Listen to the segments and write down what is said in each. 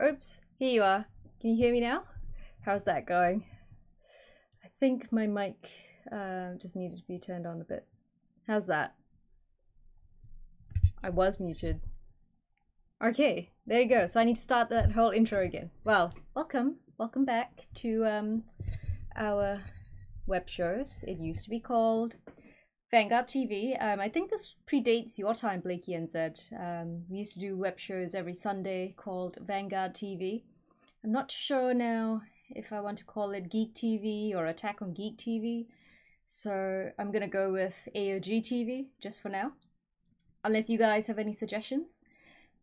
Oops, here you are. Can you hear me now? How's that going? I think my mic just needed to be turned on a bit. How's that? I was muted. Okay, there you go. So I need to start that whole intro again. Well, welcome back to our web shows. It used to be called Vanguard TV. I think this predates your time, Blakey and Zed. We used to do web shows every Sunday called Vanguard TV. I'm not sure now if I want to call it Geek TV or Attack on Geek TV. So I'm gonna go with AOG TV just for now, unless you guys have any suggestions.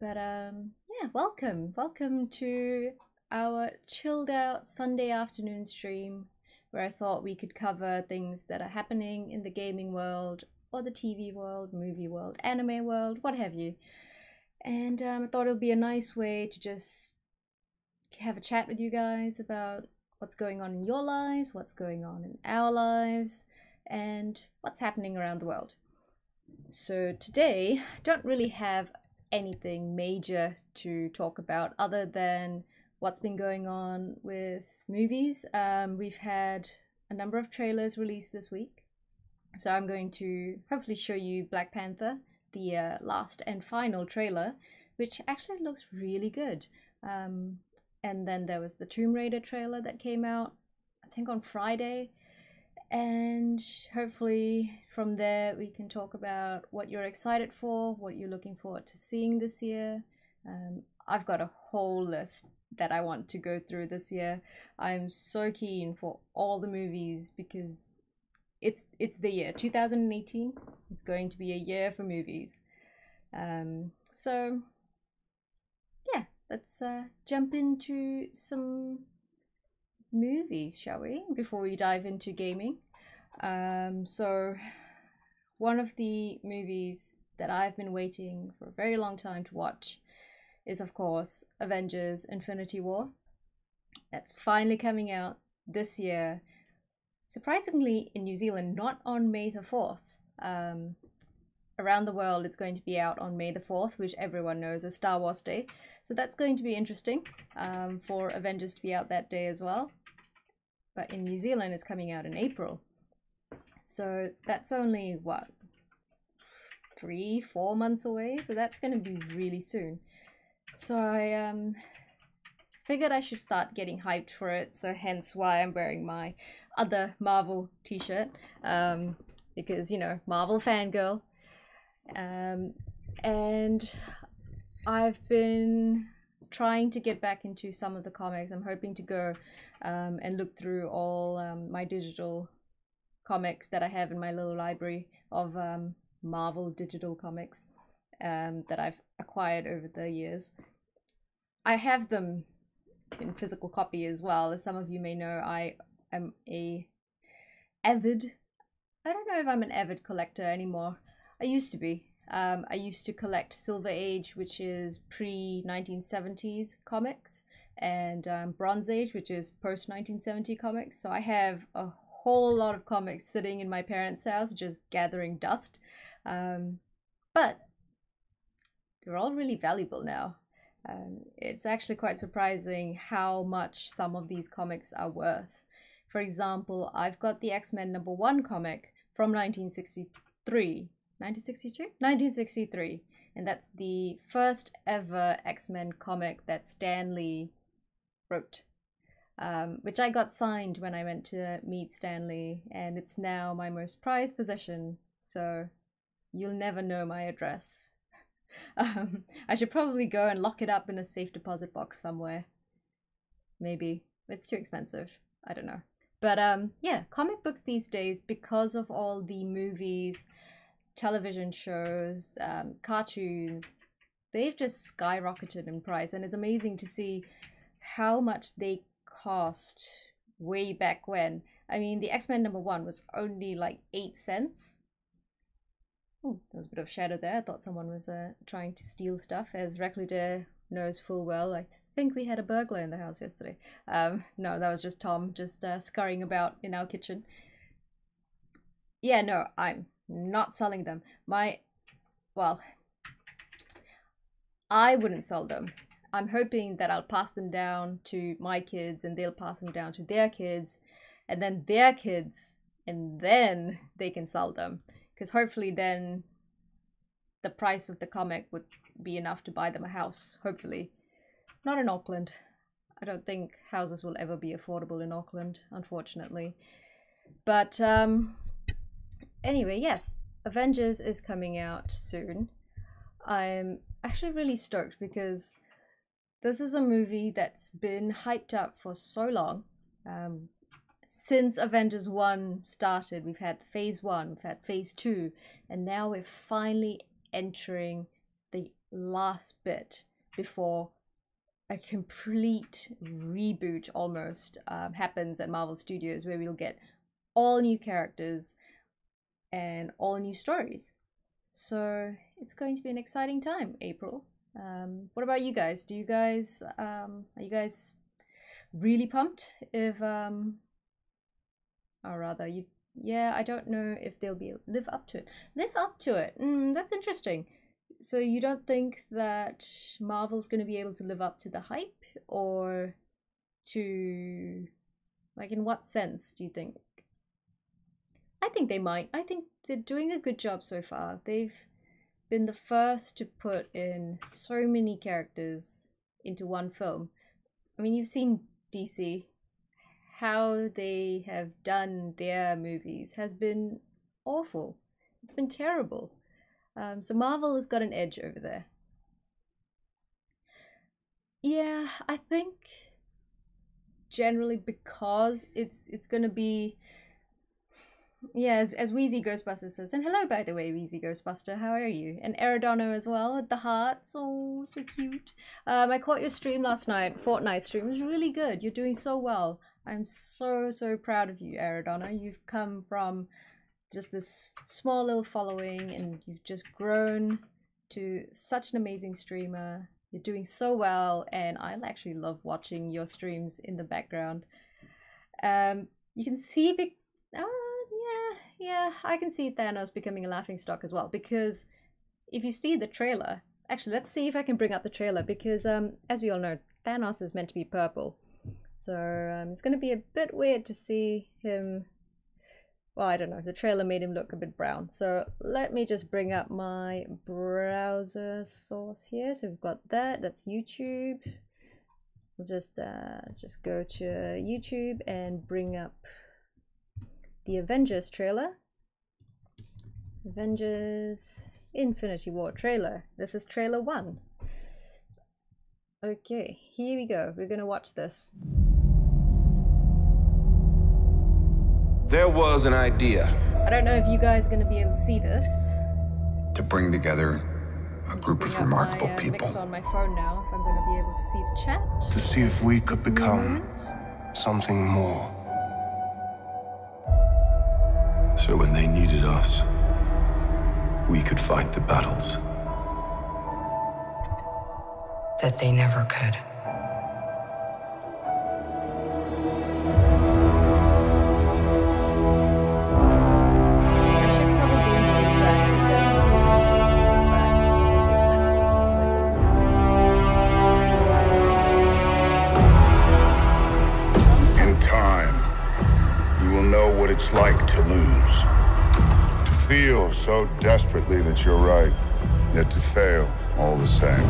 But yeah, welcome to our chilled out Sunday afternoon stream, where I thought we could cover things that are happening in the gaming world or the TV world, movie world, anime world, what have you. And I thought it would be a nice way to just have a chat with you guys about what's going on in your lives, what's going on in our lives, and what's happening around the world. So today, I don't really have anything major to talk about other than what's been going on with movies. We've had a number of trailers released this week, so I'm going to hopefully show you Black Panther, the last and final trailer, which actually looks really good. And then there was the Tomb Raider trailer that came out, I think on Friday, and hopefully from there we can talk about what you're excited for, what you're looking forward to seeing this year. I've got a whole list that I want to go through this year. I'm so keen for all the movies because it's the year 2018. It's going to be a year for movies. So yeah, let's jump into some movies, shall we, before we dive into gaming. So one of the movies that I've been waiting for a very long time to watch is, of course, Avengers Infinity War. That's finally coming out this year. Surprisingly, in New Zealand, not on May the 4th. Around the world, it's going to be out on May the 4th, which everyone knows is Star Wars Day. So that's going to be interesting for Avengers to be out that day as well. But in New Zealand, it's coming out in April. So that's only, what, 3-4 months away? So that's going to be really soon. So I figured I should start getting hyped for it, so hence why I'm wearing my other Marvel t-shirt, because, you know, Marvel fangirl. And I've been trying to get back into some of the comics. I'm hoping to go and look through all my digital comics that I have in my little library of Marvel digital comics that I've acquired over the years. I have them in physical copy as well. As some of you may know, I am I don't know if I'm an avid collector anymore. I used to be. I used to collect Silver Age, which is pre-1970s comics, and Bronze Age, which is post-1970 comics. So I have a whole lot of comics sitting in my parents' house, just gathering dust. But they're all really valuable now. It's actually quite surprising how much some of these comics are worth. For example, I've got the X-Men #1 comic from 1963. 1962? 1963. And that's the first ever X-Men comic that Stan Lee wrote, which I got signed when I went to meet Stan Lee, and it's now my most prized possession, so you'll never know my address. I should probably go and lock it up in a safe deposit box somewhere. Maybe. It's too expensive. I don't know. But yeah, comic books these days, because of all the movies, television shows, cartoons, they've just skyrocketed in price, and it's amazing to see how much they cost way back when. I mean, the X-Men #1 was only like 8 cents. Oh, there was a bit of shadow there. I thought someone was trying to steal stuff. As Reclude knows full well, I think we had a burglar in the house yesterday. No, that was just Tom, just scurrying about in our kitchen. Yeah, no, I'm not selling them. Well, I wouldn't sell them. I'm hoping that I'll pass them down to my kids and they'll pass them down to their kids and then their kids, and then they can sell them. Because hopefully then the price of the comic would be enough to buy them a house, hopefully. Not in Auckland. I don't think houses will ever be affordable in Auckland, unfortunately. But anyway, yes, Avengers is coming out soon. I'm actually really stoked because this is a movie that's been hyped up for so long. Since Avengers 1 started, we've had phase 1, we've had phase 2, and now we're finally entering the last bit before a complete reboot almost happens at Marvel Studios, where we'll get all new characters and all new stories. So it's going to be an exciting time, April. What about you guys? Do you guys are you guys really pumped? If or rather, yeah, I don't know if they'll be able to live up to it. Live up to it. That's interesting. So you don't think that Marvel's going to be able to live up to the hype, or to, like, in what sense do you think? I think they might. I think they're doing a good job so far. They've been the first to put in so many characters into one film. I mean, you've seen DC. How they have done their movies has been awful. It's been terrible. So Marvel has got an edge over there. Yeah, I think generally because it's going to be, yeah, as Wheezy Ghostbuster says, and hello by the way, Wheezy Ghostbuster, how are you? And Eridono as well with the hearts, oh so cute. I caught your stream last night, Fortnite stream. It was really good. You're doing so well. I'm so proud of you, Eridono. You've come from just this small little following and you've just grown to such an amazing streamer. You're doing so well, and I actually love watching your streams in the background. You can see yeah, I can see Thanos becoming a laughingstock as well, because if you see the trailer, actually let's see if I can bring up the trailer, because as we all know, Thanos is meant to be purple. So it's going to be a bit weird to see him, well, I don't know, the trailer made him look a bit brown. So let me just bring up my browser source here. So we've got that's YouTube. We'll just go to YouTube and bring up the Avengers trailer. Avengers Infinity War trailer. This is trailer 1. Okay, here we go. We're going to watch this. There was an idea. I don't know if you guys are going to be able to see this. To bring together a group of remarkable people. Mix on my phone now, if I'm going to be able to see the chat. To see if we could become something more. So when they needed us, we could fight the battles that they never could. In time, you will know what it's like to lose. To feel so desperately that you're right, yet to fail all the same.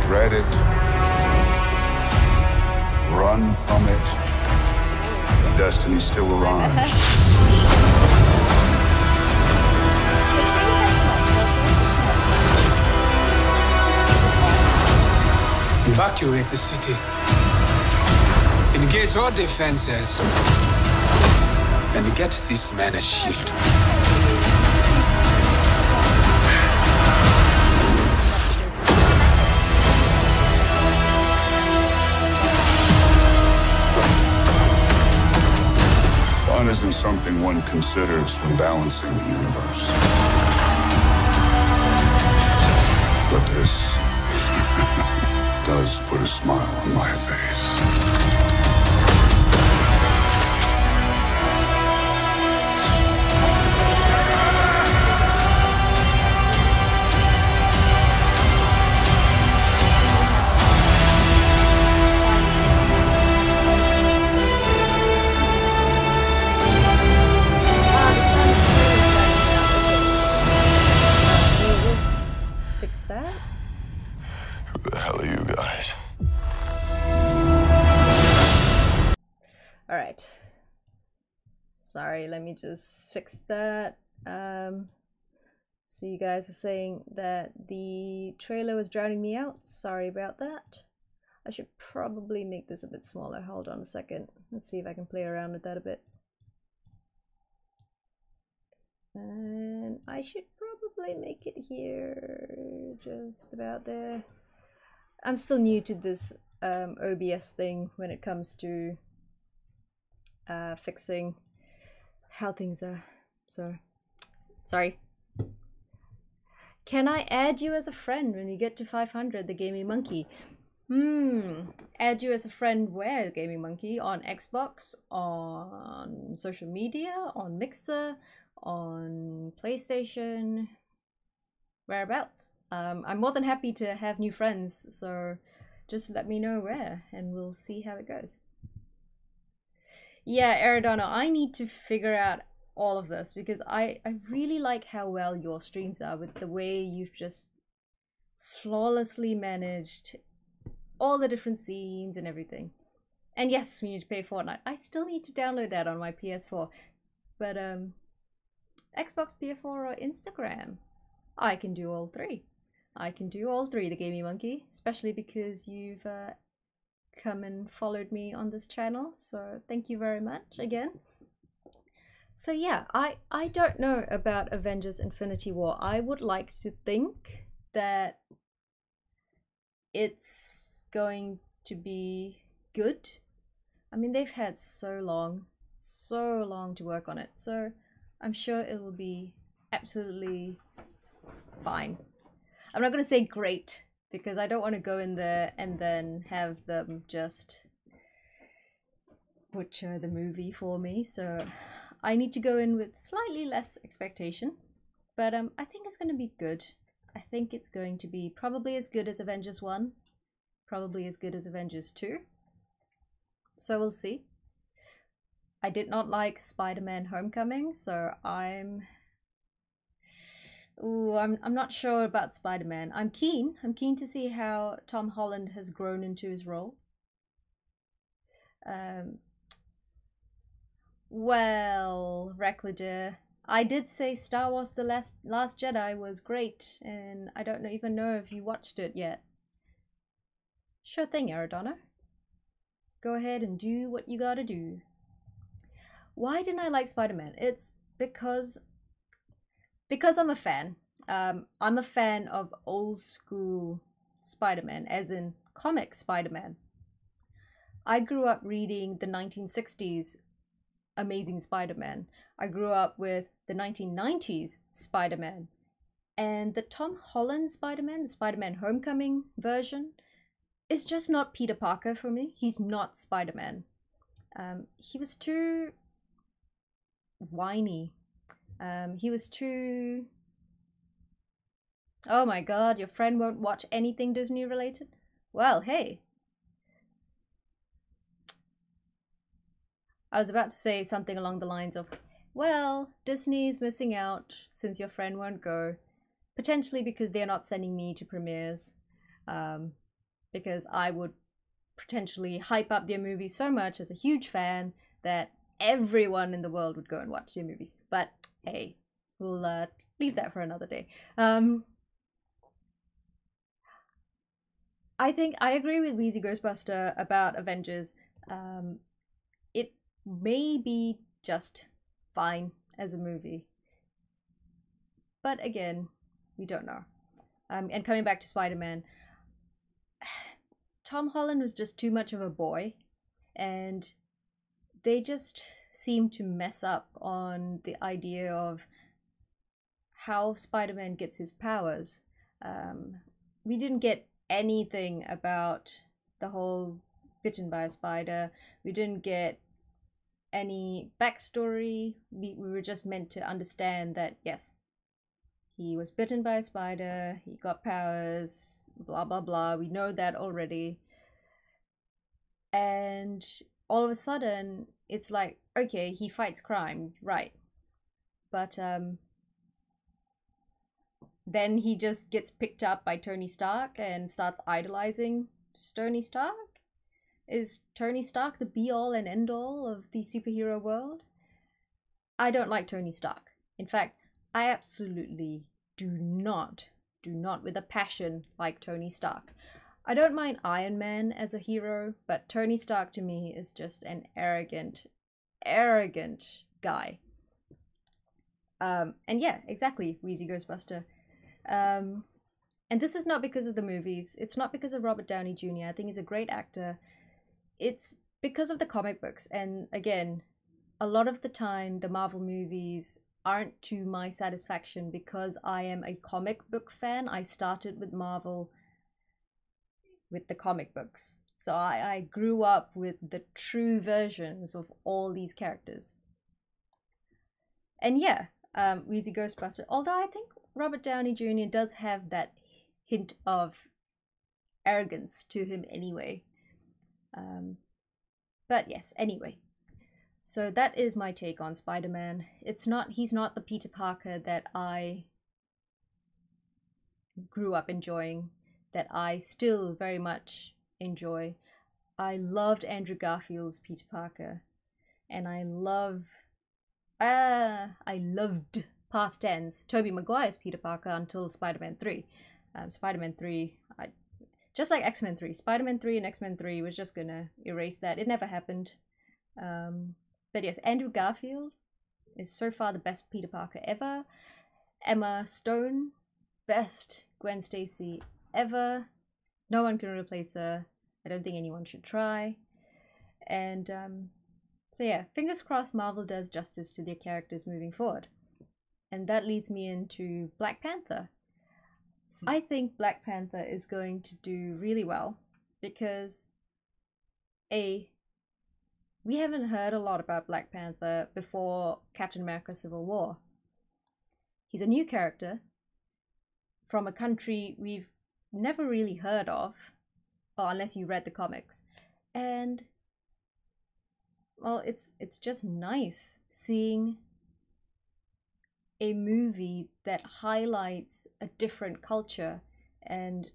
Dread it, run from it, destiny still arrives. Evacuate the city. Engage all defenses. And get this man a shield. Fun isn't something one considers when balancing the universe. But this does put a smile on my face. sorry, let me just fix that. So you guys are saying that the trailer was drowning me out. Sorry about that. I should probably make this a bit smaller. Hold on a second. Let's see if I can play around with that a bit. And I should probably make it here, just about there. I'm still new to this OBS thing when it comes to fixing how things are. So, sorry. Can I add you as a friend when we get to 500, the Gaming Monkey? Add you as a friend where, Gaming Monkey? On Xbox, on social media, on Mixer, on PlayStation, whereabouts? I'm more than happy to have new friends, so just let me know where and we'll see how it goes. Yeah, Aradona, I need to figure out all of this because I really like how well your streams are with the way you've just flawlessly managed all the different scenes and everything. And yes, we need to pay Fortnite. I still need to download that on my PS4. But Xbox, PS4 or Instagram? I can do all three. I can do all three, the Gaming Monkey, especially because you've come and followed me on this channel. So thank you very much again. So yeah, I don't know about Avengers Infinity War. I would like to think that it's going to be good. I mean, they've had so long to work on it. So I'm sure it will be absolutely fine. I'm not going to say great because I don't want to go in there and then have them just butcher the movie for me. So I need to go in with slightly less expectation, but I think it's going to be good. I think it's going to be probably as good as Avengers 1, probably as good as Avengers 2. So we'll see. I did not like Spider-Man Homecoming, so I'm not sure about Spider-Man. I'm keen to see how Tom Holland has grown into his role. Well, Recklager, I did say Star Wars The Last Jedi was great, and I don't even know if you watched it yet. Sure thing, Aradona. Go ahead and do what you gotta do. Why didn't I like Spider-Man? It's because I'm a fan. I'm a fan of old school Spider-Man, as in comic Spider-Man. I grew up reading the 1960s Amazing Spider-Man. I grew up with the 1990s Spider-Man. And the Tom Holland Spider-Man, the Spider-Man Homecoming version, is just not Peter Parker for me. He's not Spider-Man. He was too whiny. He was too... Oh my god, your friend won't watch anything Disney related? Well, hey. I was about to say something along the lines of, well, Disney's missing out since your friend won't go. Potentially because they're not sending me to premieres. Because I would potentially hype up their movies so much as a huge fan that everyone in the world would go and watch their movies. But hey, we'll leave that for another day. I think I agree with Wheezy Ghostbuster about Avengers. It may be just fine as a movie. But again, we don't know. And coming back to Spider-Man, Tom Holland was just too much of a boy, and they just seem to mess up on the idea of how Spider-Man gets his powers. We didn't get anything about the whole bitten by a spider. We didn't get any backstory. We were just meant to understand that, yes, he was bitten by a spider, he got powers, blah blah blah. We know that already. And all of a sudden, it's like, okay, he fights crime, right. But then he just gets picked up by Tony Stark and starts idolizing Tony Stark? Is Tony Stark the be-all and end-all of the superhero world? I don't like Tony Stark. In fact, I absolutely do not with a passion like Tony Stark. I don't mind Iron Man as a hero, but Tony Stark to me is just an arrogant guy. And yeah, exactly, Wheezy Ghostbuster. And this is not because of the movies. It's not because of Robert Downey Jr. I think he's a great actor. It's because of the comic books. And again, a lot of the time, the Marvel movies aren't to my satisfaction because I am a comic book fan. I started with Marvel with the comic books. So I grew up with the true versions of all these characters. And yeah, Wheezy Ghostbuster. Although I think Robert Downey Jr. does have that hint of arrogance to him anyway. But yes, anyway. So that is my take on Spider-Man. He's not the Peter Parker that I grew up enjoying, that I still very much enjoy. I loved Andrew Garfield's Peter Parker, and I loved past tense Tobey Maguire's Peter Parker until Spider-Man 3. Spider-Man 3, just like X-Men 3. Spider-Man 3 and X-Men 3 was just gonna erase that. It never happened. But yes, Andrew Garfield is so far the best Peter Parker ever. Emma Stone, best Gwen Stacy ever. No one can replace her. I don't think anyone should try. And so yeah, fingers crossed Marvel does justice to their characters moving forward. And that leads me into Black Panther. I think Black Panther is going to do really well because we haven't heard a lot about Black Panther before Captain America Civil War. He's a new character from a country we've never really heard of, or unless you read the comics. And well, it's just nice seeing a movie that highlights a different culture and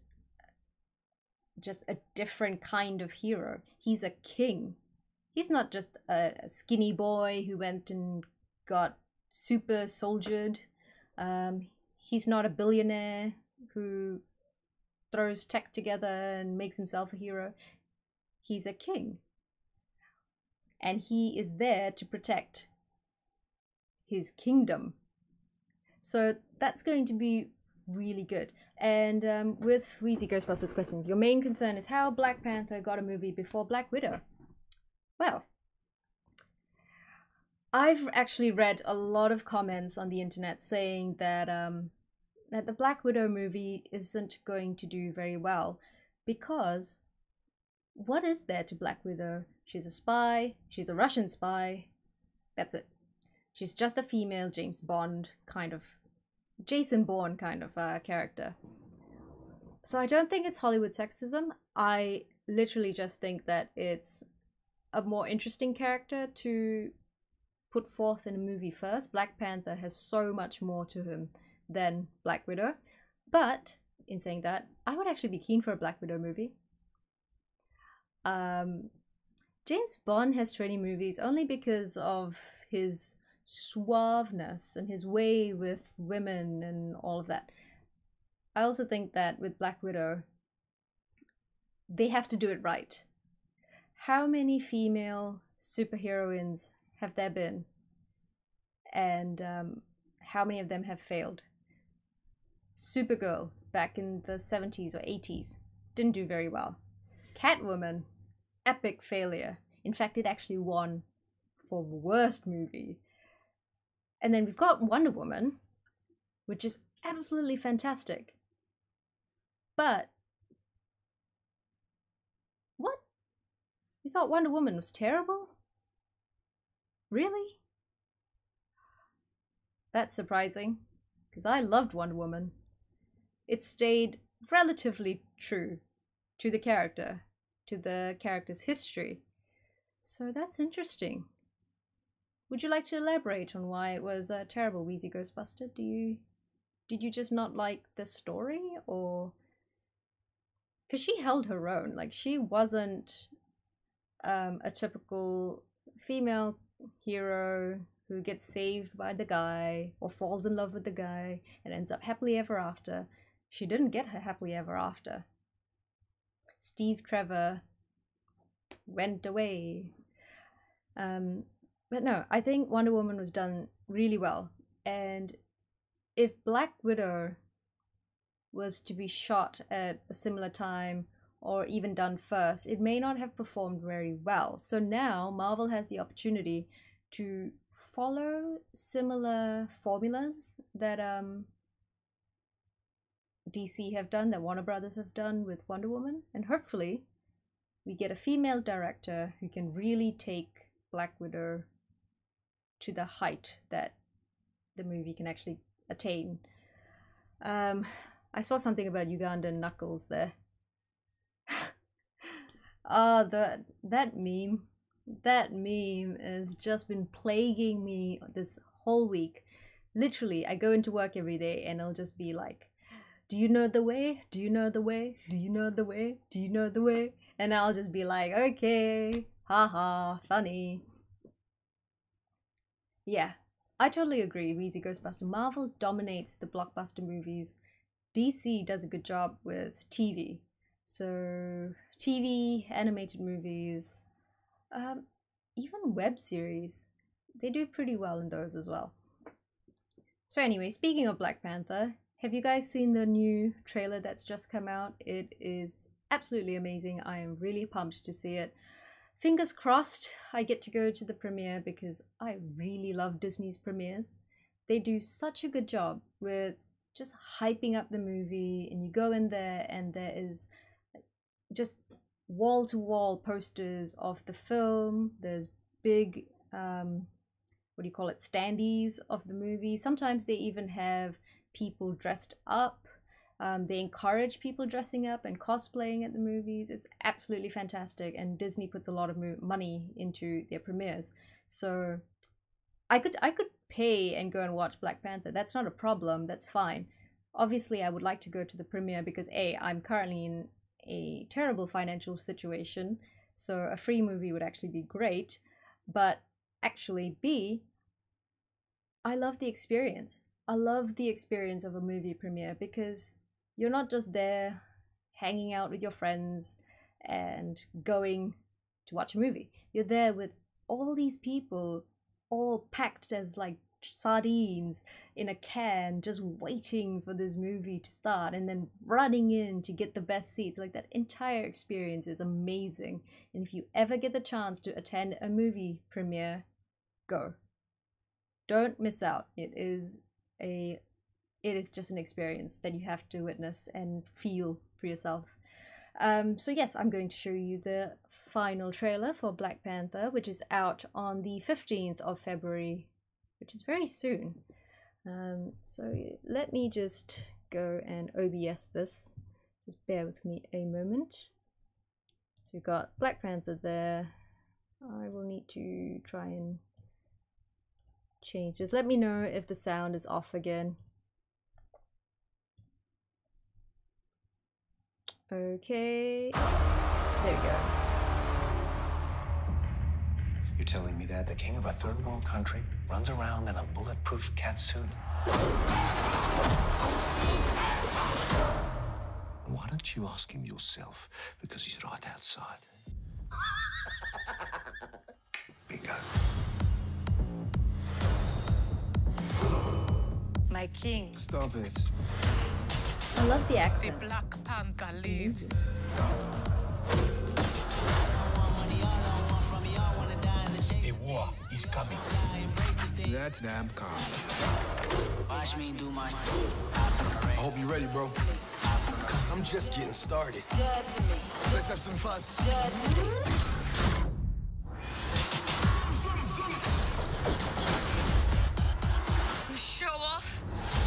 just a different kind of hero. He's a king. He's not just a skinny boy who went and got super soldiered. He's not a billionaire who throws tech together and makes himself a hero. He's a king. And he is there to protect his kingdom. So that's going to be really good. And with Wheezy Ghostbusters questions, your main concern is how Black Panther got a movie before Black Widow. Well, I've actually read a lot of comments on the internet saying that that the Black Widow movie isn't going to do very well because what is there to Black Widow? She's a spy, she's a Russian spy, that's it. She's just a female James Bond kind of, Jason Bourne kind of character. So I don't think it's Hollywood sexism. I literally just think that it's a more interesting character to put forth in a movie first. Black Panther has so much more to him than Black Widow. But in saying that, I would actually be keen for a Black Widow movie. James Bond has 20 movies only because of his suaveness and his way with women and all of that. I also think that with Black Widow, they have to do it right. How many female superheroines have there been? And how many of them have failed? Supergirl back in the 70s or 80s didn't do very well. Catwoman, epic failure. In fact, it actually won for worst movie. And then we've got Wonder Woman, which is absolutely fantastic. But what? You thought Wonder Woman was terrible? Really? That's surprising, because I loved Wonder Woman. It stayed relatively true to the character's history. So that's interesting. Would you like to elaborate on why it was a terrible Wheezy Ghostbuster? Did you just not like the story, or because she held her own? Like, she wasn't a typical female hero who gets saved by the guy or falls in love with the guy and ends up happily ever after. She didn't get her happily ever after. Steve Trevor went away. But no, I think Wonder Woman was done really well. And if Black Widow was to be shot at a similar time or even done first, it may not have performed very well. So now Marvel has the opportunity to follow similar formulas that DC have done, that Warner Brothers have done with Wonder Woman, and hopefully we get a female director who can really take Black Widow to the height that the movie can actually attain. I saw something about Ugandan Knuckles there. Oh, that meme has just been plaguing me this whole week. Literally, I go into work every day and it'll just be like, do you know the way? Do you know the way? Do you know the way? Do you know the way? And I'll just be like, okay, haha, funny. Yeah, I totally agree. Weezy Ghostbuster. Marvel dominates the blockbuster movies. DC does a good job with TV. So TV, animated movies, even web series, they do pretty well in those as well. So anyway, speaking of Black Panther, have you guys seen the new trailer that's just come out? It is absolutely amazing. I am really pumped to see it. Fingers crossed I get to go to the premiere because I really love Disney's premieres. They do such a good job with just hyping up the movie, and you go in there and there is just wall-to-wall posters of the film. There's big what do you call it, standees of the movie. Sometimes they even have people dressed up. They encourage people dressing up and cosplaying at the movies. It's absolutely fantastic, and Disney puts a lot of money into their premieres. So I could pay and go and watch Black Panther. That's not a problem. That's fine. Obviously, I would like to go to the premiere because A, I'm currently in a terrible financial situation, so a free movie would actually be great. But actually, B, I love the experience. I love the experience of a movie premiere because you're not just there hanging out with your friends and going to watch a movie. You're there with all these people, all packed as like sardines in a can, just waiting for this movie to start and then running in to get the best seats. Like, that entire experience is amazing. And if you ever get the chance to attend a movie premiere, go. Don't miss out. It is just an experience that you have to witness and feel for yourself. So yes, I'm going to show you the final trailer for Black Panther, which is out on the 15th of February, which is very soon. So let me just go and OBS this. Just bear with me a moment. So we've got Black Panther there. I will need to try and change this. Let me know if the sound is off again. Okay, there we go. You're telling me that the king of a third world country runs around in a bulletproof catsuit? Why don't you ask him yourself? Because he's right outside. Bingo. My king. Stop it. I love the accent. The Black Panther lives. A war is coming. That's damn calm. Watch me do my. I hope you're ready, bro. Because I'm just getting started. Let's have some fun. You show off.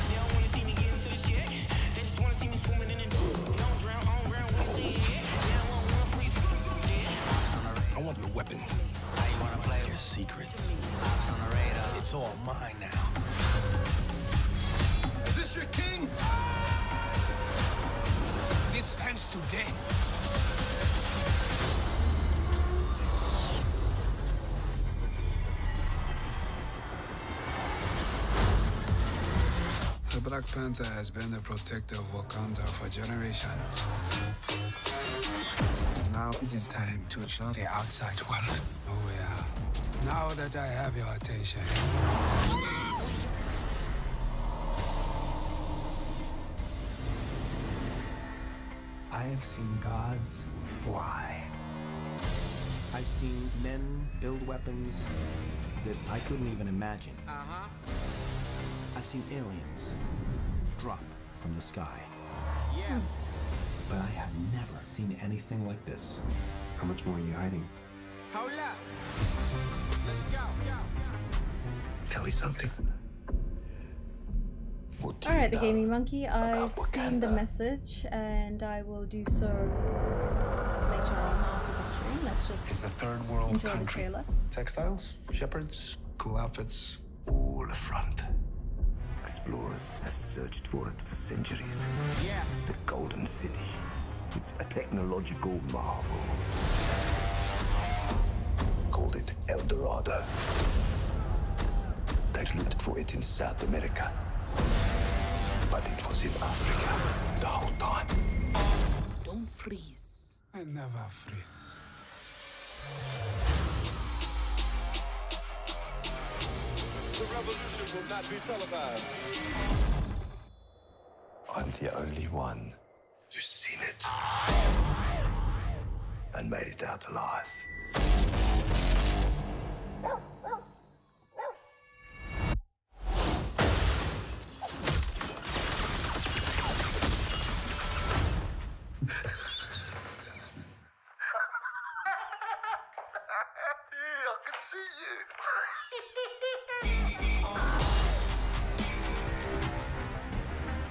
They don't wanna see me get into the check. They just wanna see me swimming in the pool. Don't drown on ground with your head. They don't want one free swim. I want your weapons. How you wanna play? Your secrets. Ops on the radar. It's all mine now. Is this your king? This ends today. Black Panther has been the protector of Wakanda for generations. Now it is time to show the outside world who we are. Now that I have your attention. I have seen gods fly. I've seen men build weapons that I couldn't even imagine. I've seen aliens drop from the sky. Yeah. But I have never seen anything like this. How much more are you hiding? Hold up. Let's go. Tell me something. What do Alright, you the know Gaming Monkey, I've about seen the Wakanda? message and I will do so later on after the stream. Let's just It's a third world enjoy the country. trailer. Textiles, shepherds, cool outfits. All a front. Explorers have searched for it for centuries. Yeah. The Golden City. It's a technological marvel. Called it El Dorado. They looked for it in South America. But it was in Africa the whole time. Don't freeze. I never freeze. The revolution will not be televised. I'm the only one who's seen it. And made it out alive. I can see you.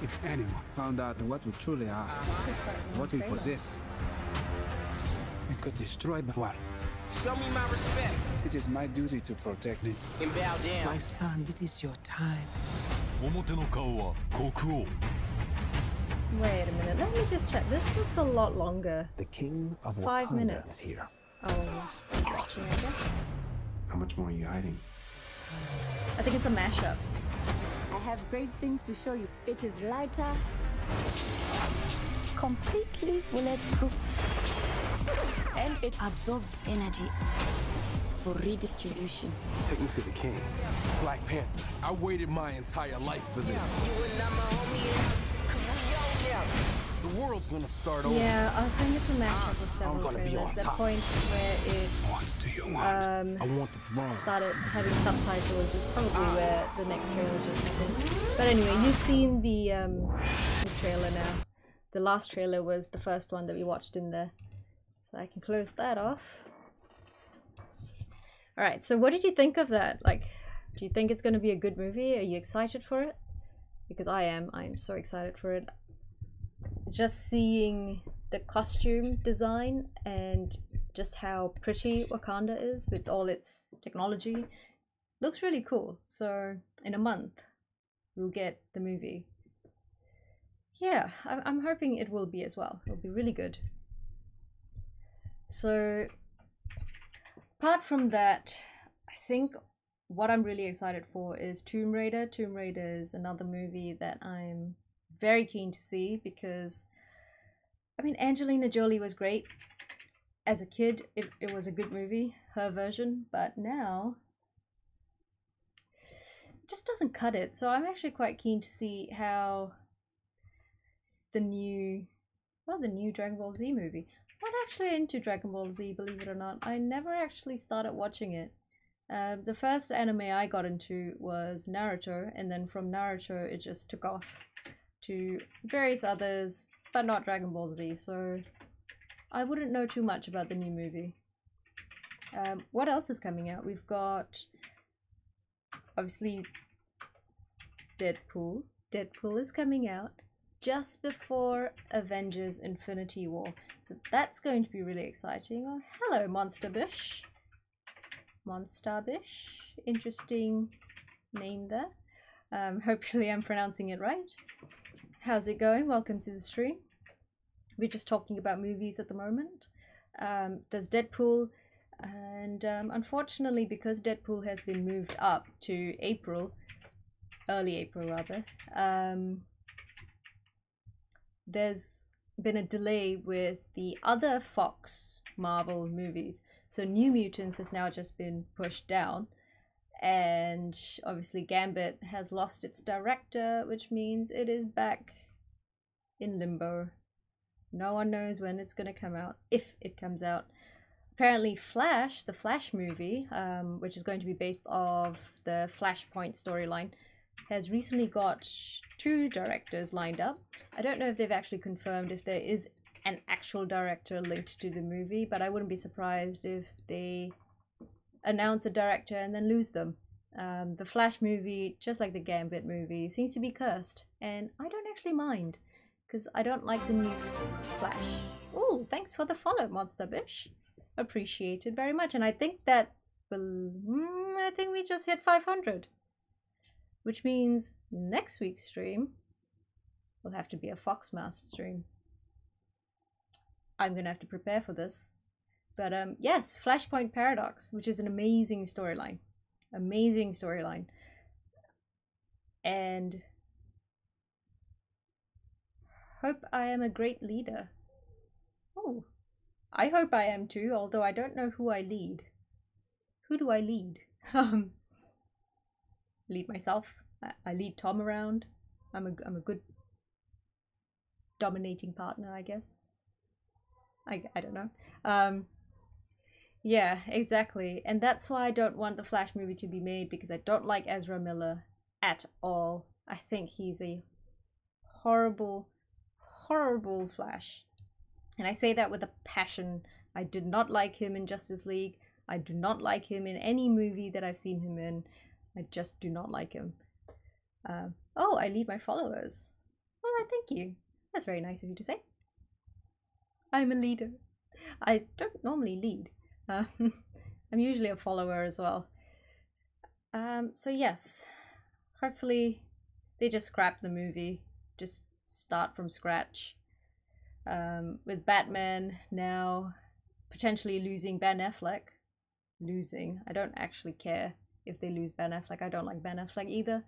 If anyone found out what we truly are, what we possess, it could destroy the world. Show me my respect It is my duty to protect it. and bow down. My son, this is your time. 表の顔は国王。 Wait a minute, let me just check. This looks a lot longer. The king of 5 Wakanda minutes. is here. Oh, stop watching, I guess. How much more are you hiding? I think it's a mashup. I have great things to show you. It is lighter, completely bulletproof, and it absorbs energy for redistribution. Take me to the king. Black Panther. I waited my entire life for this. The world's gonna start over. Yeah, I think it's a mashup of several gonna be trailers. on The top. point where it What do you want? I want the throne. started having subtitles is probably where the next trailer just happened. But anyway, you've seen the trailer now. The last trailer was the first one that we watched in there. So I can close that off. Alright, so what did you think of that? Like, do you think it's going to be a good movie? Are you excited for it? Because I am. I'm so excited for it. Just seeing the costume design and just how pretty Wakanda is with all its technology looks really cool. So in a month we'll get the movie. Yeah, I'm hoping it will be as well. It'll be really good. So apart from that, I think what I'm really excited for is Tomb Raider. Tomb Raider is another movie that I'm very keen to see because, I mean, Angelina Jolie was great. As a kid, it was a good movie, her version, but now it just doesn't cut it. So I'm actually quite keen to see how the new Dragon Ball Z movie. I'm not actually into Dragon Ball Z, believe it or not. I never actually started watching it. The first anime I got into was Naruto, and then from Naruto it just took off to various others, but not Dragon Ball Z, so I wouldn't know too much about the new movie. What else is coming out? We've got, obviously, Deadpool. Deadpool is coming out just before Avengers Infinity War. So that's going to be really exciting. Oh, hello, Monster Bish. Monster Bish. Interesting name there. Hopefully I'm pronouncing it right. How's it going? Welcome to the stream. We're just talking about movies at the moment. There's Deadpool, and unfortunately, because Deadpool has been moved up to April, early April rather, there's been a delay with the other Fox Marvel movies. So New Mutants has now just been pushed down, and obviously Gambit has lost its director, which means it is back in limbo. No one knows when it's going to come out, if it comes out. Apparently Flash, the Flash movie, which is going to be based off the Flashpoint storyline, has recently got 2 directors lined up. I don't know if they've actually confirmed if there is an actual director linked to the movie, but I wouldn't be surprised if they announce a director and then lose them. The Flash movie, just like the Gambit movie, seems to be cursed, and I don't actually mind, because I don't like the new Flash. Oh, thanks for the follow, Monster Bish. Appreciated very much, and I think that I think we just hit 500, which means next week's stream will have to be a Foxmaster stream. I'm gonna have to prepare for this, but yes, Flashpoint Paradox, which is an amazing storyline, and hope I am a great leader. Oh, I hope I am too, although I don't know who I lead. Who do I lead? Lead myself. I lead Tom around. I'm a good dominating partner, I guess. I don't know. Yeah, exactly. And that's why I don't want the Flash movie to be made, because I don't like Ezra Miller at all. I think he's a horrible, horrible Flash. And I say that with a passion. I did not like him in Justice League. I do not like him in any movie that I've seen him in. I just do not like him. Oh, I lead my followers. Well, thank you. That's very nice of you to say. I'm a leader. I don't normally lead. I'm usually a follower as well. So yes, hopefully they just scrap the movie. Just start from scratch. With Batman now potentially losing Ben Affleck. I don't actually care if they lose Ben Affleck. I don't like Ben Affleck either.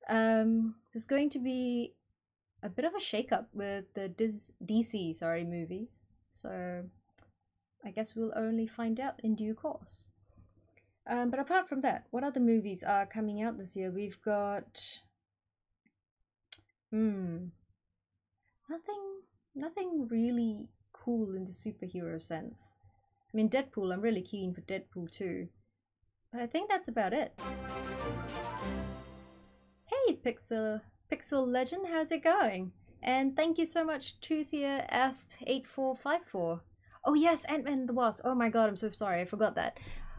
There's going to be a bit of a shake-up with the DC movies. So I guess we'll only find out in due course. But apart from that, what other movies are coming out this year? We've got nothing really cool in the superhero sense. I mean, Deadpool, I'm really keen for Deadpool 2. But I think that's about it. Hey, Pixel Legend, how's it going? And thank you so much, Toothia Asp8454. Oh yes, Ant-Man and the Wasp. Oh my god, I'm so sorry, I forgot that.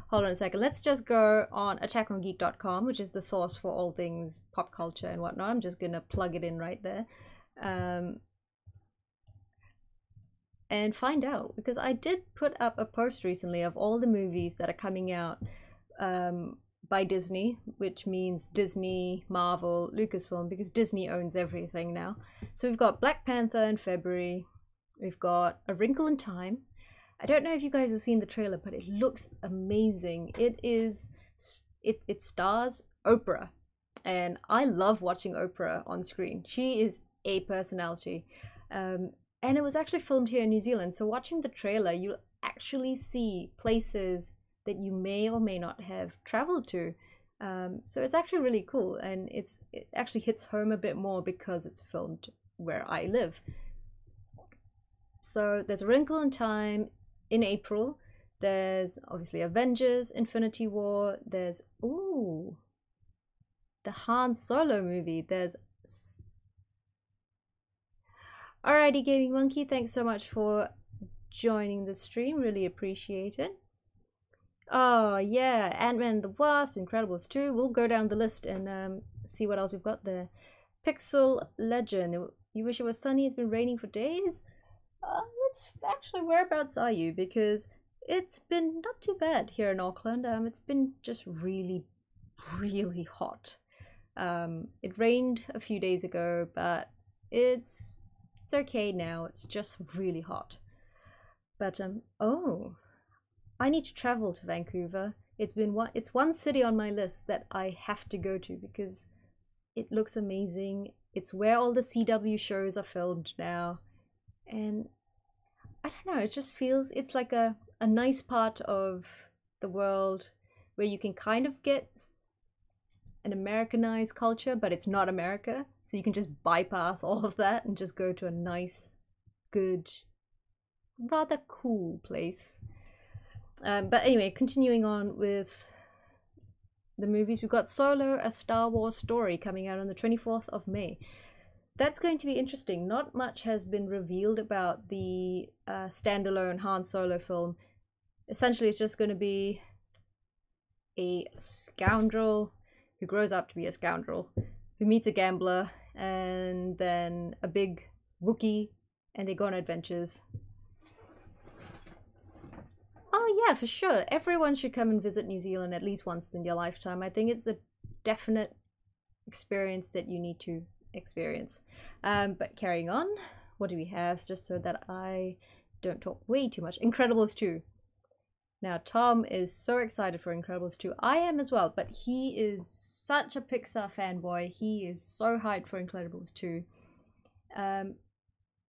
Hold on a second. Let's just go on attackongeek.com, which is the source for all things pop culture and whatnot. I'm just gonna plug it in right there. And find out, because I did put up a post recently of all the movies that are coming out by Disney, which means Disney, Marvel, Lucasfilm, because Disney owns everything now. So we've got Black Panther in February, we've got A Wrinkle in Time. I don't know if you guys have seen the trailer, but it looks amazing. It stars Oprah, and I love watching Oprah on screen. She is a personality. And it was actually filmed here in New Zealand, so watching the trailer, you'll actually see places that you may or may not have traveled to. So it's actually really cool, and it actually hits home a bit more because it's filmed where I live. So there's A Wrinkle in Time in April. There's obviously Avengers, Infinity War. There's, ooh, the Han Solo movie. There's... Alrighty, Gaming Monkey, thanks so much for joining the stream. Really appreciate it. Oh, yeah, Ant-Man and the Wasp, Incredibles 2. We'll go down the list and see what else we've got there. Pixel Legend. You wish it was sunny? It's been raining for days? It's actually, whereabouts are you? Because it's been not too bad here in Auckland. It's been just really, really hot. It rained a few days ago, but it's okay now. It's just really hot. But oh, I need to travel to Vancouver. It's one city on my list that I have to go to, because It looks amazing. It's where all the CW shows are filmed now. And I don't know, it just feels, it's like a nice part of the world where you can kind of get an Americanized culture, but it's not America. So you can just bypass all of that and just go to a nice, good, rather cool place. But anyway, continuing on with the movies, we've got Solo, a Star Wars story, coming out on the 24th of May. That's going to be interesting. Not much has been revealed about the standalone Han Solo film. Essentially, it's just going to be a scoundrel who grows up to be a scoundrel, who meets a gambler, and then a big Wookiee, and they go on adventures. Oh yeah, for sure. Everyone should come and visit New Zealand at least once in your lifetime. I think it's a definite experience that you need to experience. But carrying on, what do we have, just so that I don't talk way too much? Incredibles 2. Now Tom is so excited for Incredibles 2. I am as well, but he is such a Pixar fanboy. He is so hyped for Incredibles 2.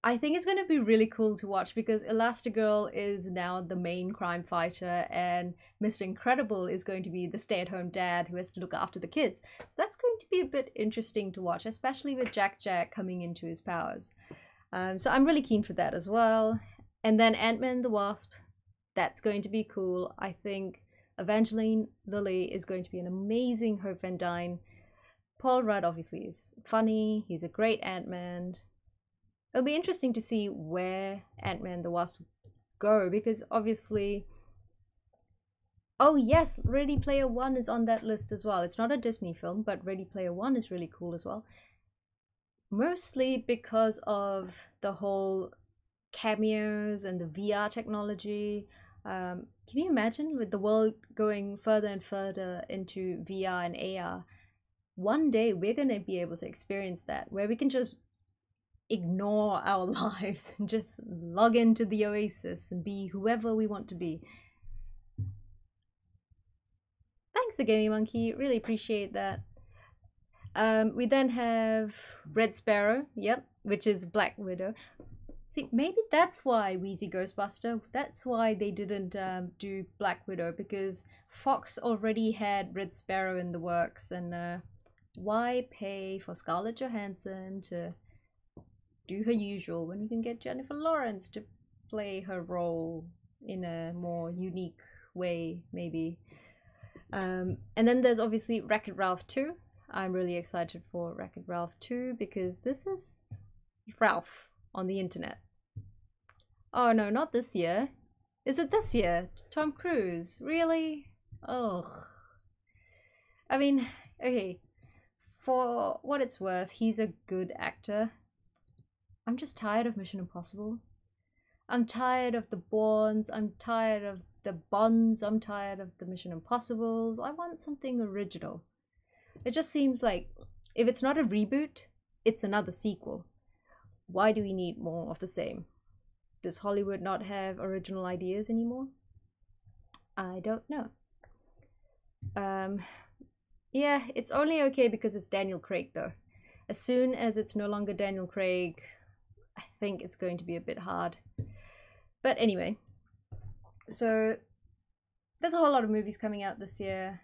I think it's going to be really cool to watch because Elastigirl is now the main crime fighter and Mr. Incredible is going to be the stay-at-home dad who has to look after the kids. So that's going to be a bit interesting to watch, especially with Jack coming into his powers. So I'm really keen for that as well. And then Ant-Man and the Wasp, that's going to be cool. I think Evangeline Lilly is going to be an amazing Hope Van Dyne. Paul Rudd obviously is funny. He's a great Ant-Man. It'll be interesting to see where Ant-Man and the Wasp go, because obviously... Oh yes, Ready Player One is on that list as well. It's not a Disney film, but Ready Player One is really cool as well. Mostly because of the whole cameos and the VR technology. Can you imagine with the world going further and further into VR and AR? One day we're going to be able to experience that, where we can just ignore our lives and just log into the Oasis and be whoever we want to be. Thanks, Gaming Monkey. Really appreciate that. We then have Red Sparrow, yep, which is Black Widow. See, maybe that's why Wheezy Ghostbuster, that's why they didn't do Black Widow, because Fox already had Red Sparrow in the works, and why pay for Scarlett Johansson to do her usual when you can get Jennifer Lawrence to play her role in a more unique way, maybe. And then there's obviously Wreck-It Ralph 2. I'm really excited for Wreck-It Ralph 2 because this is Ralph on the internet. Oh no, not this year. Is it this year? Tom Cruise? Really? Ugh. I mean, okay, for what it's worth, he's a good actor. I'm just tired of Mission Impossible. I'm tired of the Bournes. I'm tired of the Bonds. I'm tired of the Mission Impossibles. I want something original. It just seems like if it's not a reboot, it's another sequel. Why do we need more of the same? Does Hollywood not have original ideas anymore? I don't know. Yeah, it's only okay because it's Daniel Craig though. As soon as it's no longer Daniel Craig, I think it's going to be a bit hard. But anyway, so there's a whole lot of movies coming out this year.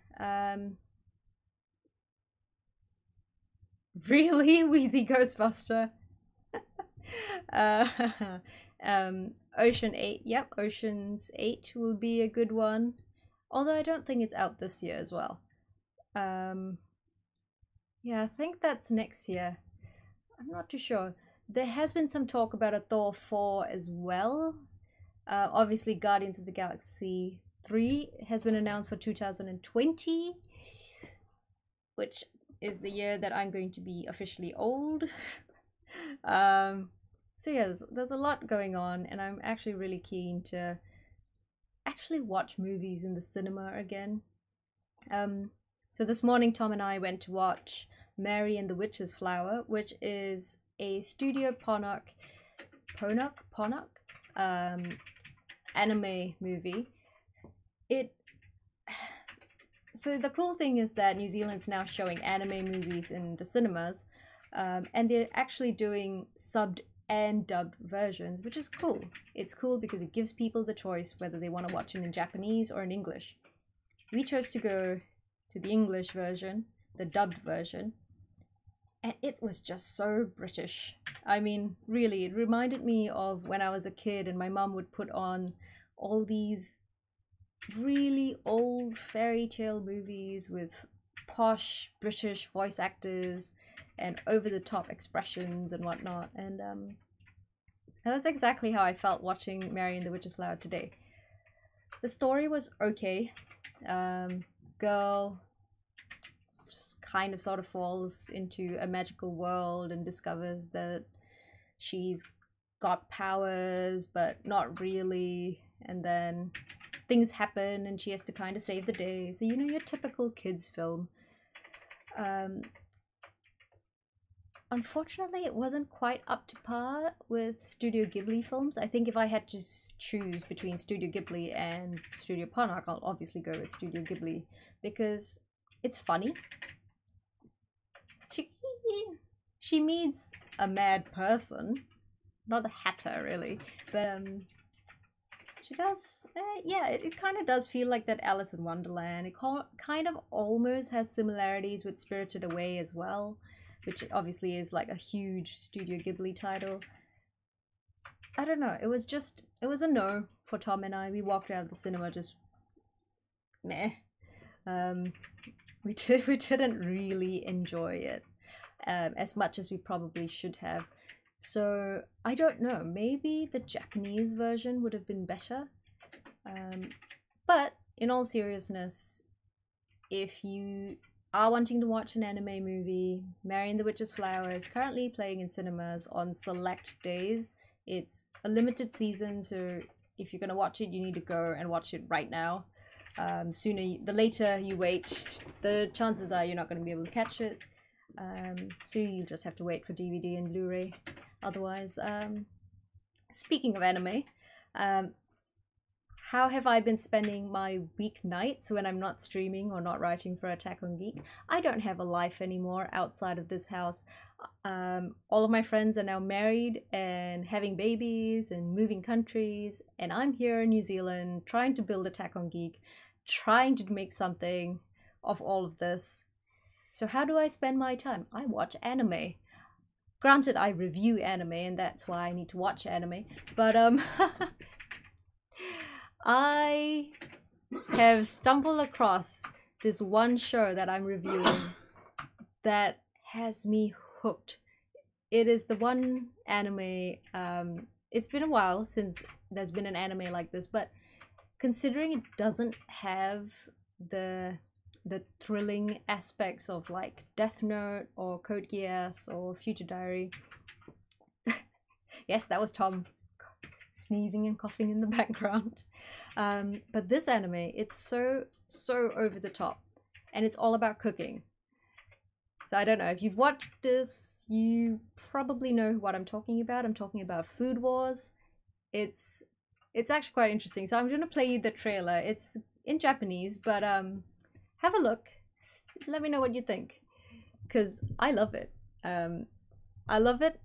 Really? Wheezy Ghostbuster? Ocean 8. Yep, Ocean's 8 will be a good one. Although I don't think it's out this year as well. Yeah, I think that's next year. I'm not too sure. There has been some talk about a Thor 4 as well. Obviously, Guardians of the Galaxy 3 has been announced for 2020, which is the year that I'm going to be officially old. So yeah, there's a lot going on, and I'm actually really keen to actually watch movies in the cinema again. So this morning, Tom and I went to watch Mary and the Witch's Flower, which is a Studio Ponnoc anime movie. So the cool thing is that New Zealand's now showing anime movies in the cinemas, and they're actually doing subbed and dubbed versions, which is cool. It's cool because it gives people the choice whether they want to watch it in Japanese or in English. We chose to go to the English version, the dubbed version, and it was just so British. I mean, really, it reminded me of when I was a kid and my mum would put on all these really old fairy tale movies with posh British voice actors and over-the-top expressions and whatnot, and that was exactly how I felt watching Mary and the Witch's Flower today. The story was okay. Girl kind of sort of falls into a magical world and discovers that she's got powers but not really, and then things happen and she has to kind of save the day. So, you know, your typical kids film. Unfortunately, it wasn't quite up to par with Studio Ghibli films. I think if I had to choose between Studio Ghibli and Studio Ponark, I'll obviously go with Studio Ghibli because it's funny. She meets a mad person, not a hatter really, but she does, yeah, it kind of does feel like that Alice in Wonderland. It kind of almost has similarities with Spirited Away as well, which obviously is like a huge Studio Ghibli title. I don't know, it was a no for Tom and I. We walked out of the cinema just meh. We didn't really enjoy it as much as we probably should have. So I don't know, maybe the Japanese version would have been better. But in all seriousness, if you are wanting to watch an anime movie, Mary and the Witch's Flower is currently playing in cinemas on select days. It's a limited season, so if you're gonna watch it, you need to go and watch it right now. The later you wait, the chances are you're not going to be able to catch it. So you just have to wait for DVD and Blu-ray. Otherwise, speaking of anime, how have I been spending my weeknights when I'm not streaming or not writing for Attack on Geek? I don't have a life anymore outside of this house. All of my friends are now married and having babies and moving countries, and I'm here in New Zealand trying to build Attack on Geek, trying to make something of all of this. So how do I spend my time? I watch anime. Granted, I review anime and that's why I need to watch anime, but I have stumbled across this one show that I'm reviewing that has me hooked. It is the one anime, it's been a while since there's been an anime like this, but considering it doesn't have the thrilling aspects of like Death Note or Code Geass or Future Diary. Yes, that was Tom sneezing and coughing in the background. But this anime, it's so over the top, and it's all about cooking. So I don't know, if you've watched this, you probably know what I'm talking about. I'm talking about Food Wars. It's actually quite interesting. So I'm going to play you the trailer. It's in Japanese, but have a look. Let me know what you think, because I love it. I love it,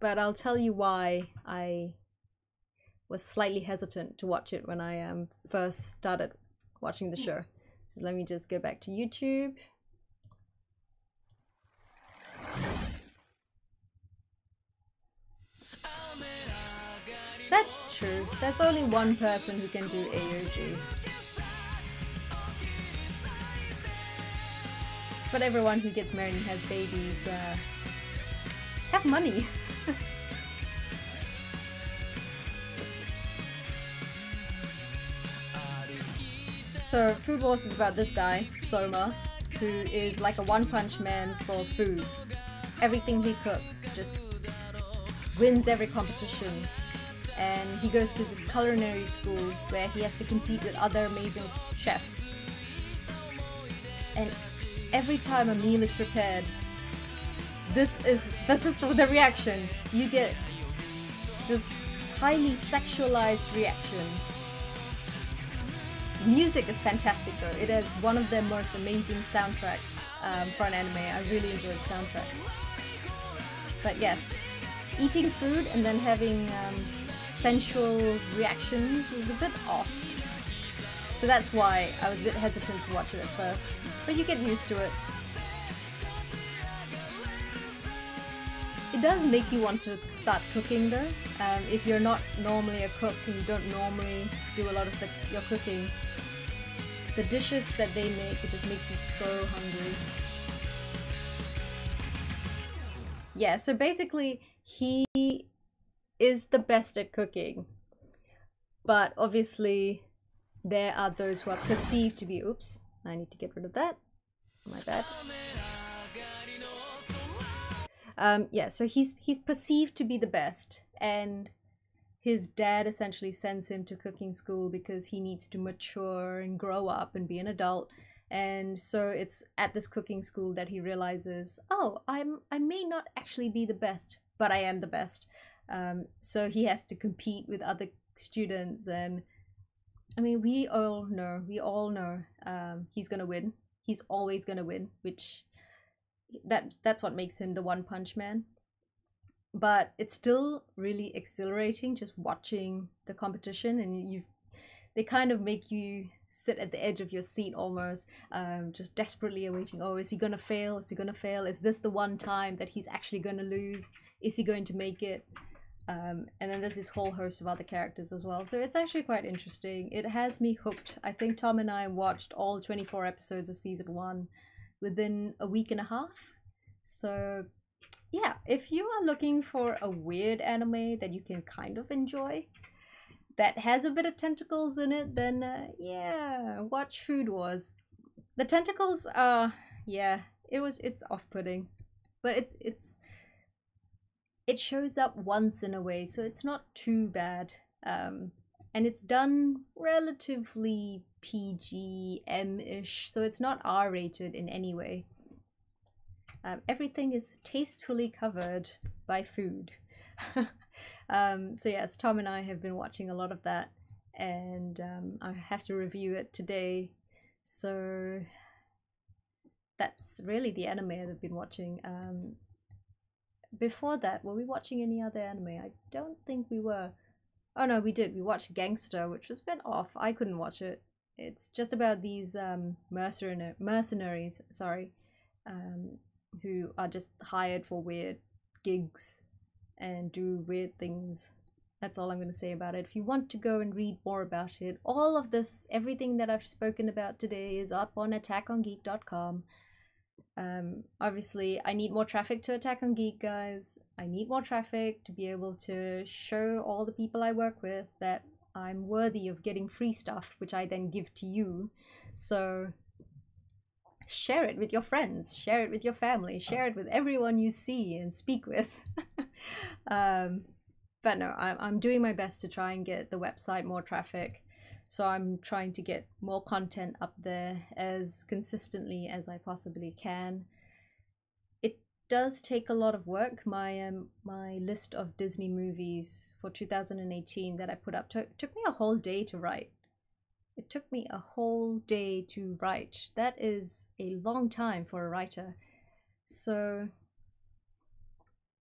but I'll tell you why I was slightly hesitant to watch it when I first started watching the show. So let me just go back to YouTube. That's true. There's only one person who can do AOG. But everyone who gets married and has babies have money. So Food Wars is about this guy, Soma, who is like a one-punch man for food. Everything he cooks just wins every competition. And he goes to this culinary school where he has to compete with other amazing chefs. And every time a meal is prepared, this is the reaction. You get just highly sexualized reactions. Music is fantastic though. It has one of the most amazing soundtracks for an anime. I really enjoy the soundtrack. But yes, eating food and then having sensual reactions is a bit off. So that's why I was a bit hesitant to watch it at first. But you get used to it. It does make you want to start cooking though. If you're not normally a cook and you don't normally do a lot of your cooking, the dishes that they make, it just makes you so hungry. Yeah, so basically he is the best at cooking, but obviously there are those who are perceived to be, oops, I need to get rid of that, my bad. Yeah, so he's perceived to be the best, and his dad essentially sends him to cooking school because he needs to mature and grow up and be an adult. And so it's at this cooking school that he realizes, oh, I may not actually be the best, but I am the best. So he has to compete with other students, and I mean, we all know he's gonna win. He's always gonna win, which that's what makes him the One Punch Man. But it's still really exhilarating just watching the competition, and they kind of make you sit at the edge of your seat almost, just desperately awaiting, oh, is he gonna fail? Is he gonna fail? Is this the one time that he's actually gonna lose? Is he going to make it? And then there's this whole host of other characters as well. So it's actually quite interesting. It has me hooked. I think Tom and I watched all 24 episodes of season 1 within a week and a half. So yeah, if you are looking for a weird anime that you can kind of enjoy, that has a bit of tentacles in it, then yeah, watch Food Wars. The tentacles are, yeah, it's off-putting, but it shows up once in a way, so it's not too bad. And it's done relatively PG-M-ish, so it's not R-rated in any way. Everything is tastefully covered by food. So yes, Tom and I have been watching a lot of that, and I have to review it today. So that's really the anime I've been watching. Before that, were we watching any other anime? I don't think we were. Oh no, we did. We watched Gangster, which was a bit off. I couldn't watch it. It's just about these mercenaries, sorry, who are just hired for weird gigs and do weird things. That's all I'm going to say about it. If you want to go and read more about it, all of this, everything that I've spoken about today is up on attackongeek.com. Obviously, I need more traffic to Attack on Geek, guys. I need more traffic to be able to show all the people I work with that I'm worthy of getting free stuff, which I then give to you. So share it with your friends, share it with your family, share it with everyone you see and speak with. But no, I'm doing my best to try and get the website more traffic. So I'm trying to get more content up there as consistently as I possibly can. It does take a lot of work. My list of Disney movies for 2018 that I put up took me a whole day to write. It took me a whole day to write. That is a long time for a writer. So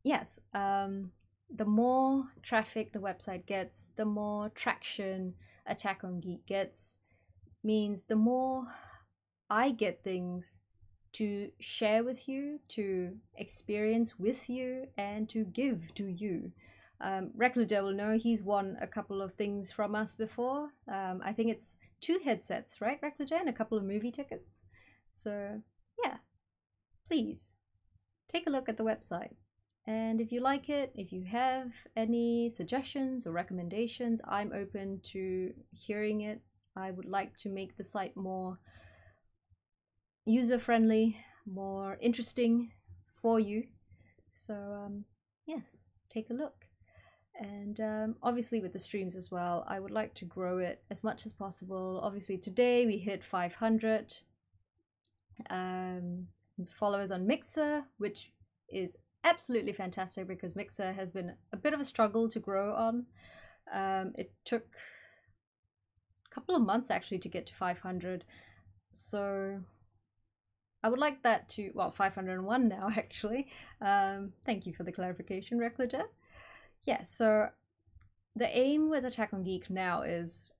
yes, the more traffic the website gets, the more traction Attack on Geek gets, means the more I get things to share with you, to experience with you, and to give to you. Reclude will know he's won a couple of things from us before. I think it's 2 headsets, right, Reclude, and a couple of movie tickets. So yeah, please take a look at the website. And if you like it, if you have any suggestions or recommendations, I'm open to hearing it. I would like to make the site more user-friendly, more interesting for you. So yes, take a look. And obviously with the streams as well, I would like to grow it as much as possible. Obviously today we hit 500 followers on Mixer, which is absolutely fantastic because Mixer has been a bit of a struggle to grow on. It took couple of months actually to get to 500. So I would like that to, well, 501 now actually. Thank you for the clarification, Recliter. Yeah, so the aim with Attack on Geek now is,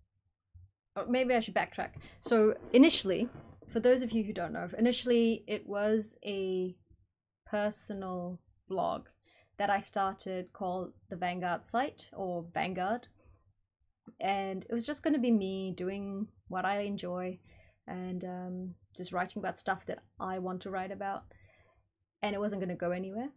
or maybe I should backtrack. So initially, for those of you who don't know, initially it was a personal blog that I started called the Vanguard site, or Vanguard. And it was just going to be me doing what I enjoy and just writing about stuff that I want to write about. And it wasn't going to go anywhere.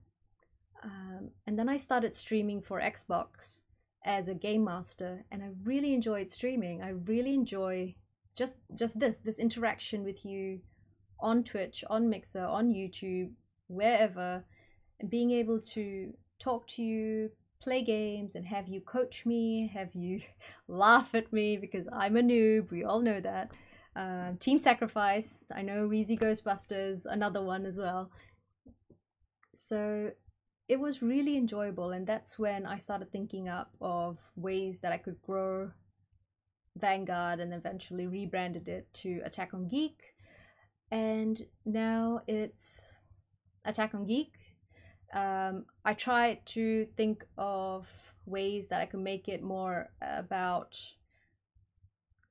And then I started streaming for Xbox as a game master, and I really enjoyed streaming. I really enjoy just this interaction with you on Twitch, on Mixer, on YouTube, wherever, and being able to talk to you, play games, and have you coach me, have you laugh at me because I'm a noob. We all know that. Team Sacrifice, I know Wheezy Ghostbusters, another one as well. So it was really enjoyable, and that's when I started thinking up of ways that I could grow Vanguard, and eventually rebranded it to Attack on Geek. And now it's Attack on Geek. I tried to think of ways that I could make it more about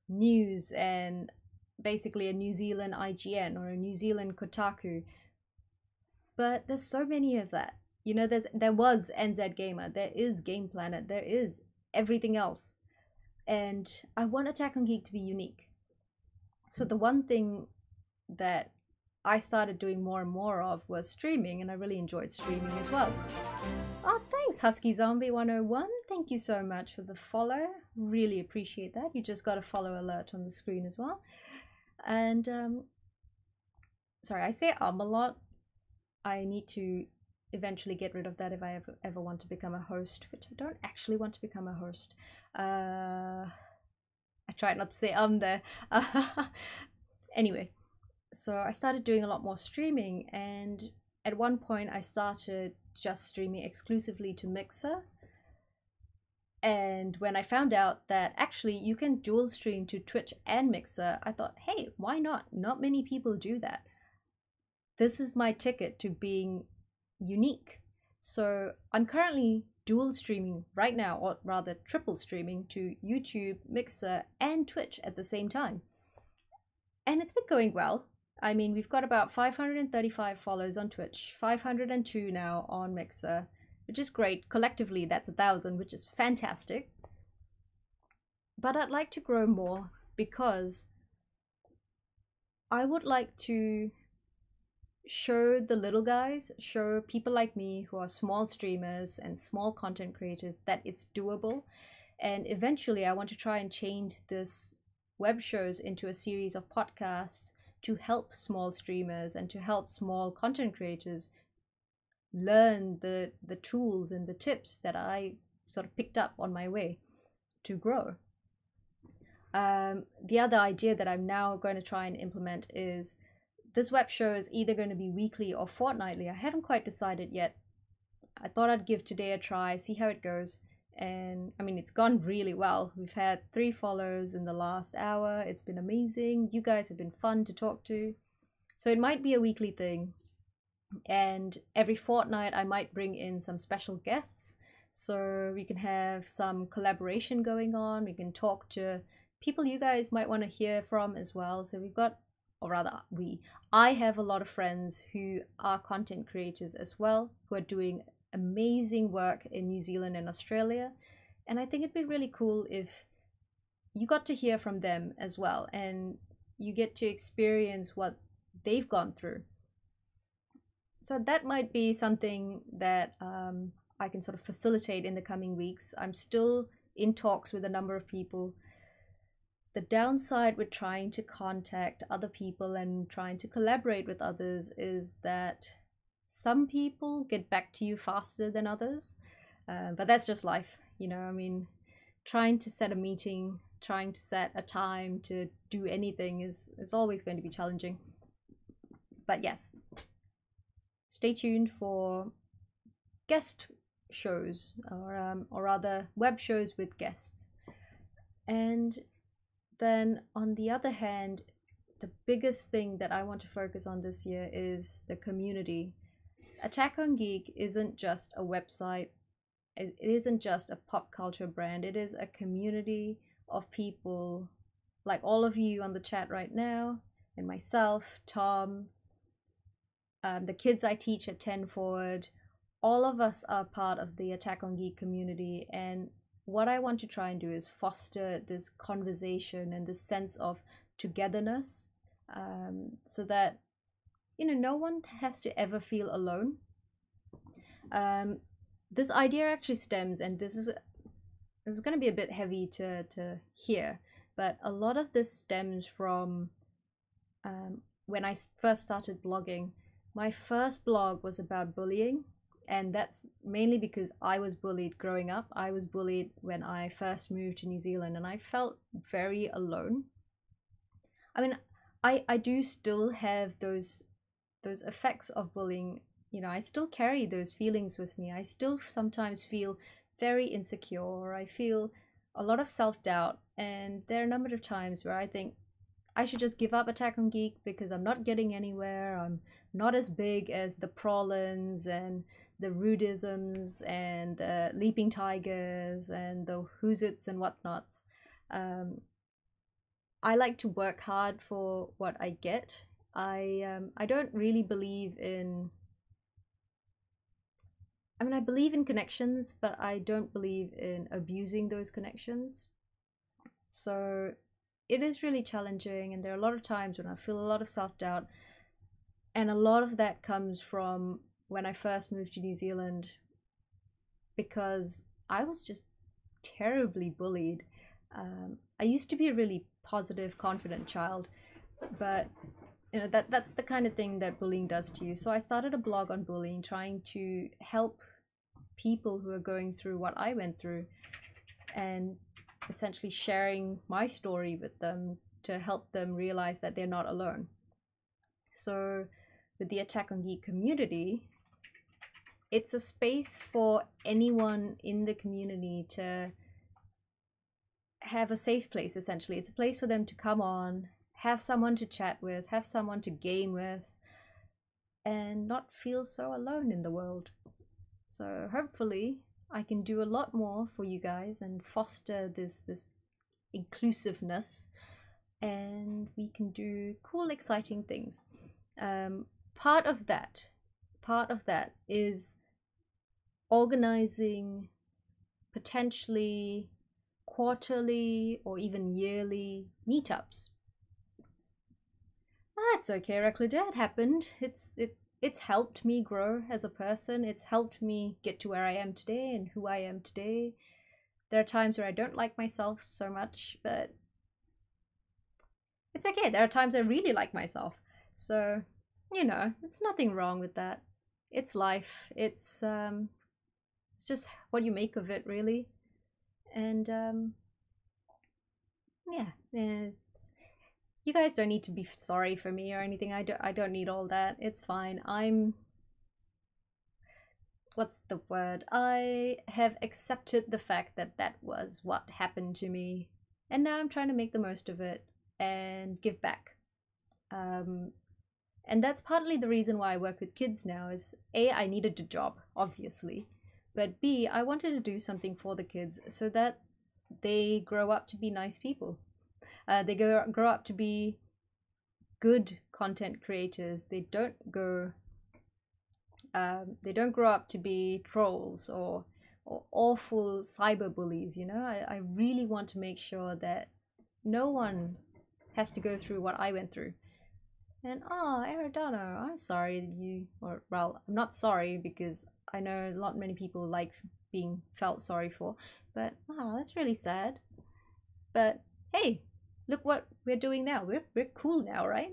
news and basically a New Zealand IGN or a New Zealand Kotaku. But there's so many of that. You know, there was NZ Gamer, there is Game Planet, there is everything else. And I want Attack on Geek to be unique. So the one thing that I started doing more and more of was streaming, and I really enjoyed streaming as well. Oh, thanks, Husky Zombie 101. Thank you so much for the follow. Really appreciate that. You just got a follow alert on the screen as well. And sorry, I say a lot. I need to eventually get rid of that if I ever want to become a host, which I don't actually want to become a host. I tried not to say there. Anyway, so I started doing a lot more streaming, and at one point I started just streaming exclusively to Mixer. And when I found out that actually you can dual stream to Twitch and Mixer, I thought, hey, why not? Not many people do that. This is my ticket to being unique. So I'm currently dual streaming right now, or rather triple streaming to YouTube, Mixer, and Twitch at the same time. And it's been going well. I mean, we've got about 535 follows on Twitch, 502 now on Mixer, which is great. Collectively, that's 1,000, which is fantastic. But I'd like to grow more because I would like to show the little guys, show people like me who are small streamers and small content creators that it's doable. And eventually I want to try and change this web shows into a series of podcasts to help small streamers and to help small content creators learn the tools and the tips that I sort of picked up on my way to grow. The other idea that I'm now going to try and implement is this web show is either going to be weekly or fortnightly. I haven't quite decided yet. I thought I'd give today a try, see how it goes. And I mean, it's gone really well. We've had 3 follows in the last hour. It's been amazing. You guys have been fun to talk to. So it might be a weekly thing. And every fortnight I might bring in some special guests. So we can have some collaboration going on. We can talk to people you guys might want to hear from as well. So we've got, or rather I have a lot of friends who are content creators as well, who are doing amazing work in New Zealand and Australia. And I think it'd be really cool if you got to hear from them as well, and you get to experience what they've gone through. So that might be something that I can sort of facilitate in the coming weeks. I'm still in talks with a number of people. The downside with trying to contact other people and trying to collaborate with others is that some people get back to you faster than others. But that's just life, you know. I mean, trying to set a meeting, trying to set a time to do anything is always going to be challenging. But yes, stay tuned for guest shows, or rather web shows with guests. And then on the other hand, the biggest thing that I want to focus on this year is the community. Attack on Geek isn't just a website, it isn't just a pop culture brand, it is a community of people like all of you on the chat right now, and myself, Tom, the kids I teach at 10 Forward. All of us are part of the Attack on Geek community, and what I want to try and do is foster this conversation and this sense of togetherness, so that, you know, no one has to ever feel alone. This idea actually stems, and this is going to be a bit heavy to hear, but a lot of this stems from when I first started blogging. My first blog was about bullying, and that's mainly because I was bullied growing up. I was bullied when I first moved to New Zealand, and I felt very alone. I mean, I do still have those effects of bullying. You know, I still carry those feelings with me. I still sometimes feel very insecure, or I feel a lot of self-doubt, and there are a number of times where I think I should just give up Attack on Geek because I'm not getting anywhere. I'm not as big as the Prolins and the Rudisms and the Leaping Tigers and the Who's Its and whatnots. I like to work hard for what I get. I don't really believe in... I mean, I believe in connections, but I don't believe in abusing those connections. So it is really challenging, and there are a lot of times when I feel a lot of self-doubt, and a lot of that comes from when I first moved to New Zealand, because I was just terribly bullied. I used to be a really positive, confident child, but you know, that's the kind of thing that bullying does to you. So I started a blog on bullying, trying to help people who are going through what I went through, and essentially sharing my story with them to help them realize that they're not alone. So with the Attack on Geek community, it's a space for anyone in the community to have a safe place, essentially. It's a place for them to come on, have someone to chat with, have someone to game with, and not feel so alone in the world. So hopefully I can do a lot more for you guys and foster this inclusiveness, and we can do cool, exciting things. Part of that is organizing potentially quarterly or even yearly meetups. That's okay, Recludette, it happened. It's helped me grow as a person. It's helped me get to where I am today and who I am today. There are times where I don't like myself so much, but it's okay. There are times I really like myself. So, you know, there's nothing wrong with that. It's life. It's just what you make of it, really. And yeah, you guys don't need to be sorry for me or anything. I don't need all that. It's fine. What's the word? I have accepted the fact that that was what happened to me, and now I'm trying to make the most of it and give back. And that's partly the reason why I work with kids now. Is A, I needed a job, obviously, but B, I wanted to do something for the kids so that they grow up to be nice people. They grow up to be good content creators. They don't grow up to be trolls or awful cyber bullies. You know, I really want to make sure that no one has to go through what I went through. And Aerodano, I'm sorry that you, or well, I'm not sorry because I know not many people like being felt sorry for, but that's really sad. But hey, look what we're doing now. We're cool now, right?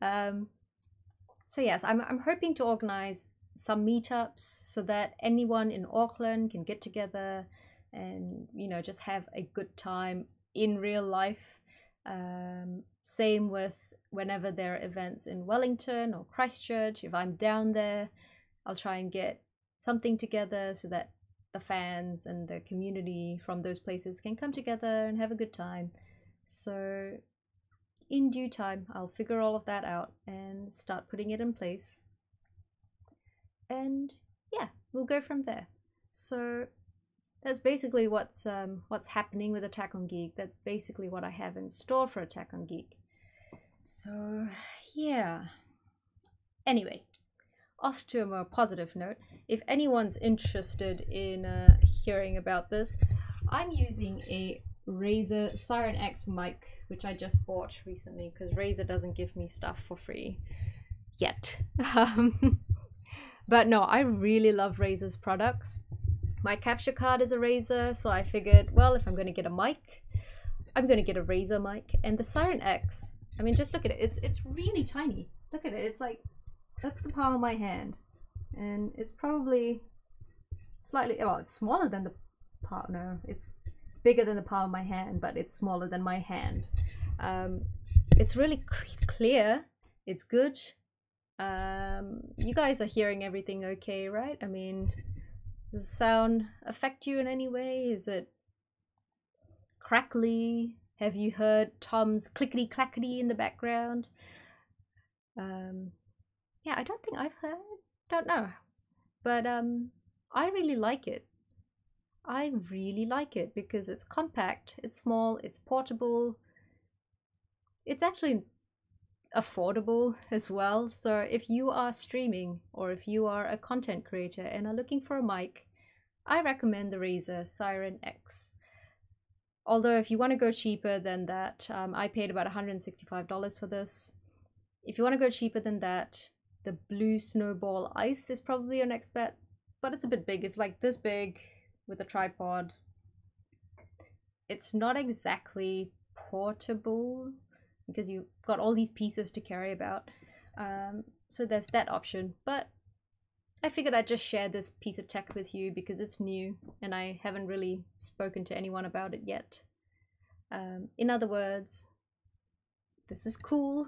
So yes, I'm hoping to organize some meetups so that anyone in Auckland can get together and, you know, just have a good time in real life. Same with whenever there are events in Wellington or Christchurch. If I'm down there, I'll try and get something together so that the fans and the community from those places can come together and have a good time. So in due time, I'll figure all of that out and start putting it in place. And yeah, we'll go from there. So that's basically what's happening with Attack on Geek. That's basically what I have in store for Attack on Geek. So yeah. Anyway, off to a more positive note. If anyone's interested in hearing about this, I'm using a Razer Siren X mic, which I just bought recently because Razer doesn't give me stuff for free yet. But no, I really love Razer's products. My capture card is a Razer, so I figured, well, if I'm going to get a mic, I'm going to get a Razer mic. And the Siren X, I mean, just look at it. It's really tiny. Look at it. It's like, that's the palm of my hand. And it's probably slightly, well, it's smaller than the palm. No, it's bigger than the palm of my hand, but it's smaller than my hand. It's really clear. It's good. You guys are hearing everything okay, right? I mean, does the sound affect you in any way? Is it crackly? Have you heard Tom's clickety clackety in the background? Yeah, I don't think I've heard. Don't know. But I really like it. I really like it because it's compact, it's small, it's portable. It's actually affordable as well. So if you are streaming or if you are a content creator and are looking for a mic, I recommend the Razer Siren X. Although if you want to go cheaper than that, I paid about $165 for this. If you want to go cheaper than that, the Blue Snowball Ice is probably your next bet, but it's a bit big. It's like this big with a tripod. It's not exactly portable because you've got all these pieces to carry about. So there's that option, but I figured I'd just share this piece of tech with you because it's new and I haven't really spoken to anyone about it yet. In other words, this is cool.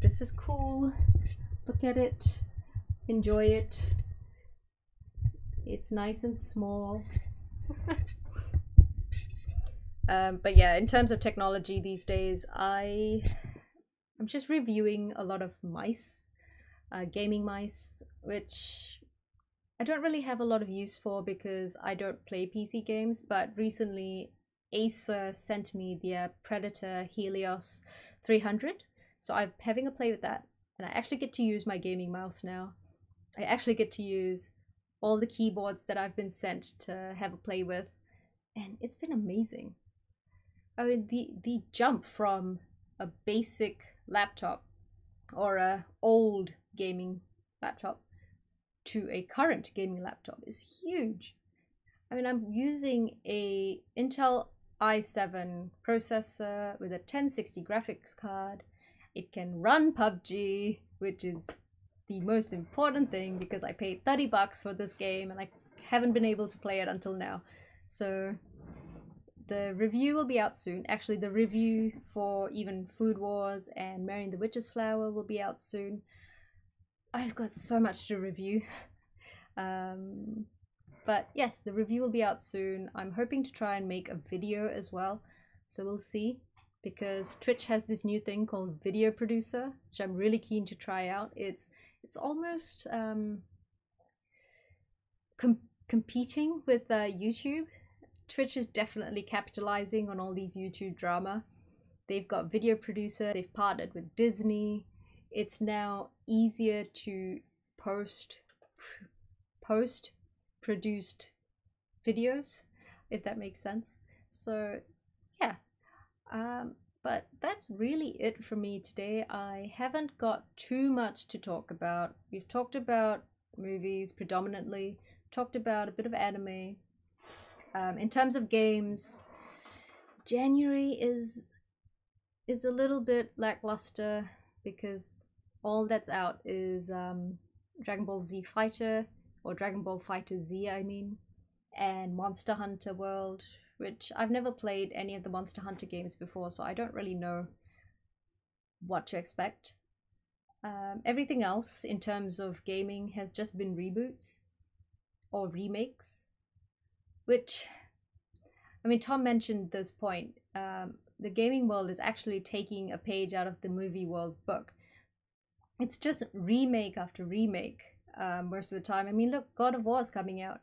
This is cool. Look at it. Enjoy it. It's nice and small. But yeah, in terms of technology these days, I'm just reviewing a lot of mice, gaming mice, which I don't really have a lot of use for because I don't play PC games, but recently Acer sent me their Predator Helios 300, so I'm having a play with that, and I actually get to use my gaming mouse now. I actually get to use all the keyboards that I've been sent to have a play with, and it's been amazing. I mean, the jump from a basic laptop or a old gaming laptop to a current gaming laptop is huge. I mean, I'm using a Intel i7 processor with a 1060 graphics card. It can run PUBG, which is the most important thing because I paid $30 for this game and I haven't been able to play it until now. So the review will be out soon. Actually, the review for even Food Wars and Marrying the Witch's Flower will be out soon. I've got so much to review. But yes, the review will be out soon. I'm hoping to try and make a video as well. So we'll see. Because Twitch has this new thing called Video Producer, which I'm really keen to try out. It's almost competing with YouTube. Twitch is definitely capitalizing on all these YouTube drama. They've got Video Producer, they've partnered with Disney. It's now easier to post-produced videos, if that makes sense. So yeah. But that's really it for me today. I haven't got too much to talk about. We've talked about movies predominantly, talked about a bit of anime. In terms of games, January is a little bit lackluster because all that's out is Dragon Ball Z Fighter, or Dragon Ball Fighter Z I mean, and Monster Hunter World, which I've never played any of the Monster Hunter games before, so I don't really know what to expect. Everything else in terms of gaming has just been reboots or remakes, which, I mean, Tom mentioned this point. the gaming world is actually taking a page out of the movie world's book. It's just remake after remake most of the time. I mean, look, God of War is coming out.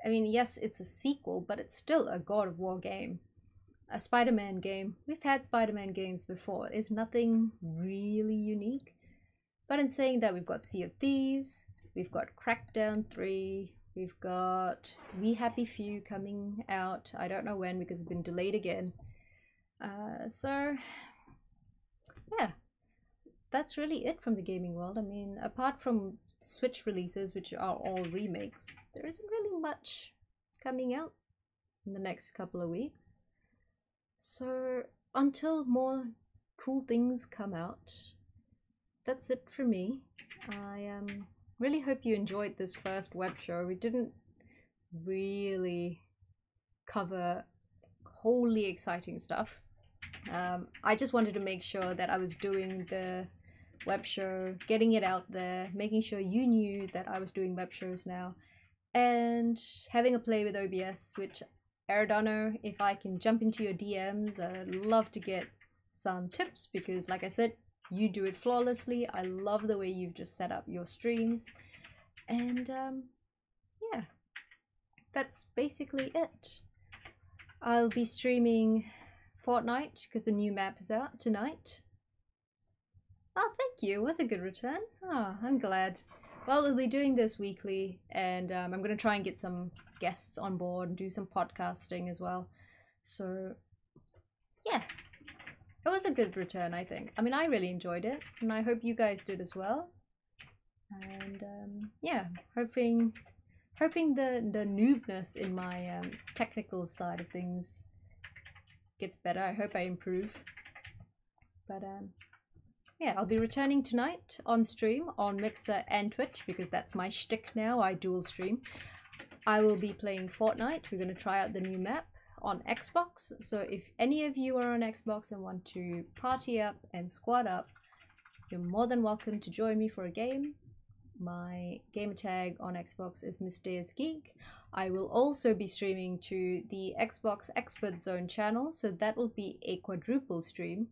I mean, yes, it's a sequel, but it's still a God of War game. A Spider-Man game. We've had Spider-Man games before. It's nothing really unique. But in saying that, we've got Sea of Thieves, we've got Crackdown 3, we've got We Happy Few coming out. I don't know when because it's been delayed again. So, yeah. That's really it from the gaming world. I mean, apart from Switch releases, which are all remakes, there isn't really much coming out in the next couple of weeks. So until more cool things come out, that's it for me. I really hope you enjoyed this first web show. We didn't really cover wholly exciting stuff. I just wanted to make sure that I was doing the web show, getting it out there, making sure you knew that I was doing web shows now, and having a play with OBS, which Aradano, if I can jump into your DMs, I'd love to get some tips because, like I said, you do it flawlessly. I love the way you've just set up your streams. And yeah, that's basically it. I'll be streaming Fortnite because the new map is out tonight. Oh, thank you. It was a good return. Oh, I'm glad. Well, we'll be doing this weekly, and I'm going to try and get some guests on board and do some podcasting as well. So, yeah. It was a good return, I think. I mean, I really enjoyed it, and I hope you guys did as well. And, yeah, hoping the noobness in my technical side of things gets better. I hope I improve. But, yeah, I'll be returning tonight on stream on Mixer and Twitch because that's my shtick now. I dual stream. I will be playing Fortnite. We're going to try out the new map on Xbox. So if any of you are on Xbox and want to party up and squad up, you're more than welcome to join me for a game. My gamer tag on Xbox is MrDeusGeek. I will also be streaming to the Xbox Expert Zone channel, so that will be a quadruple stream.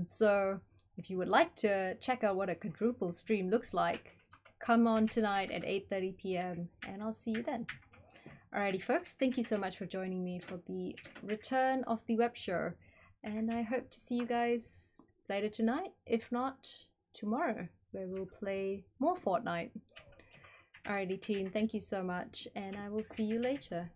So if you would like to check out what a quadruple stream looks like, come on tonight at 8:30 p.m. and I'll see you then. Alrighty folks, thank you so much for joining me for the return of the web show, and I hope to see you guys later tonight, if not tomorrow, where we'll play more Fortnite. Alrighty team, thank you so much, and I will see you later.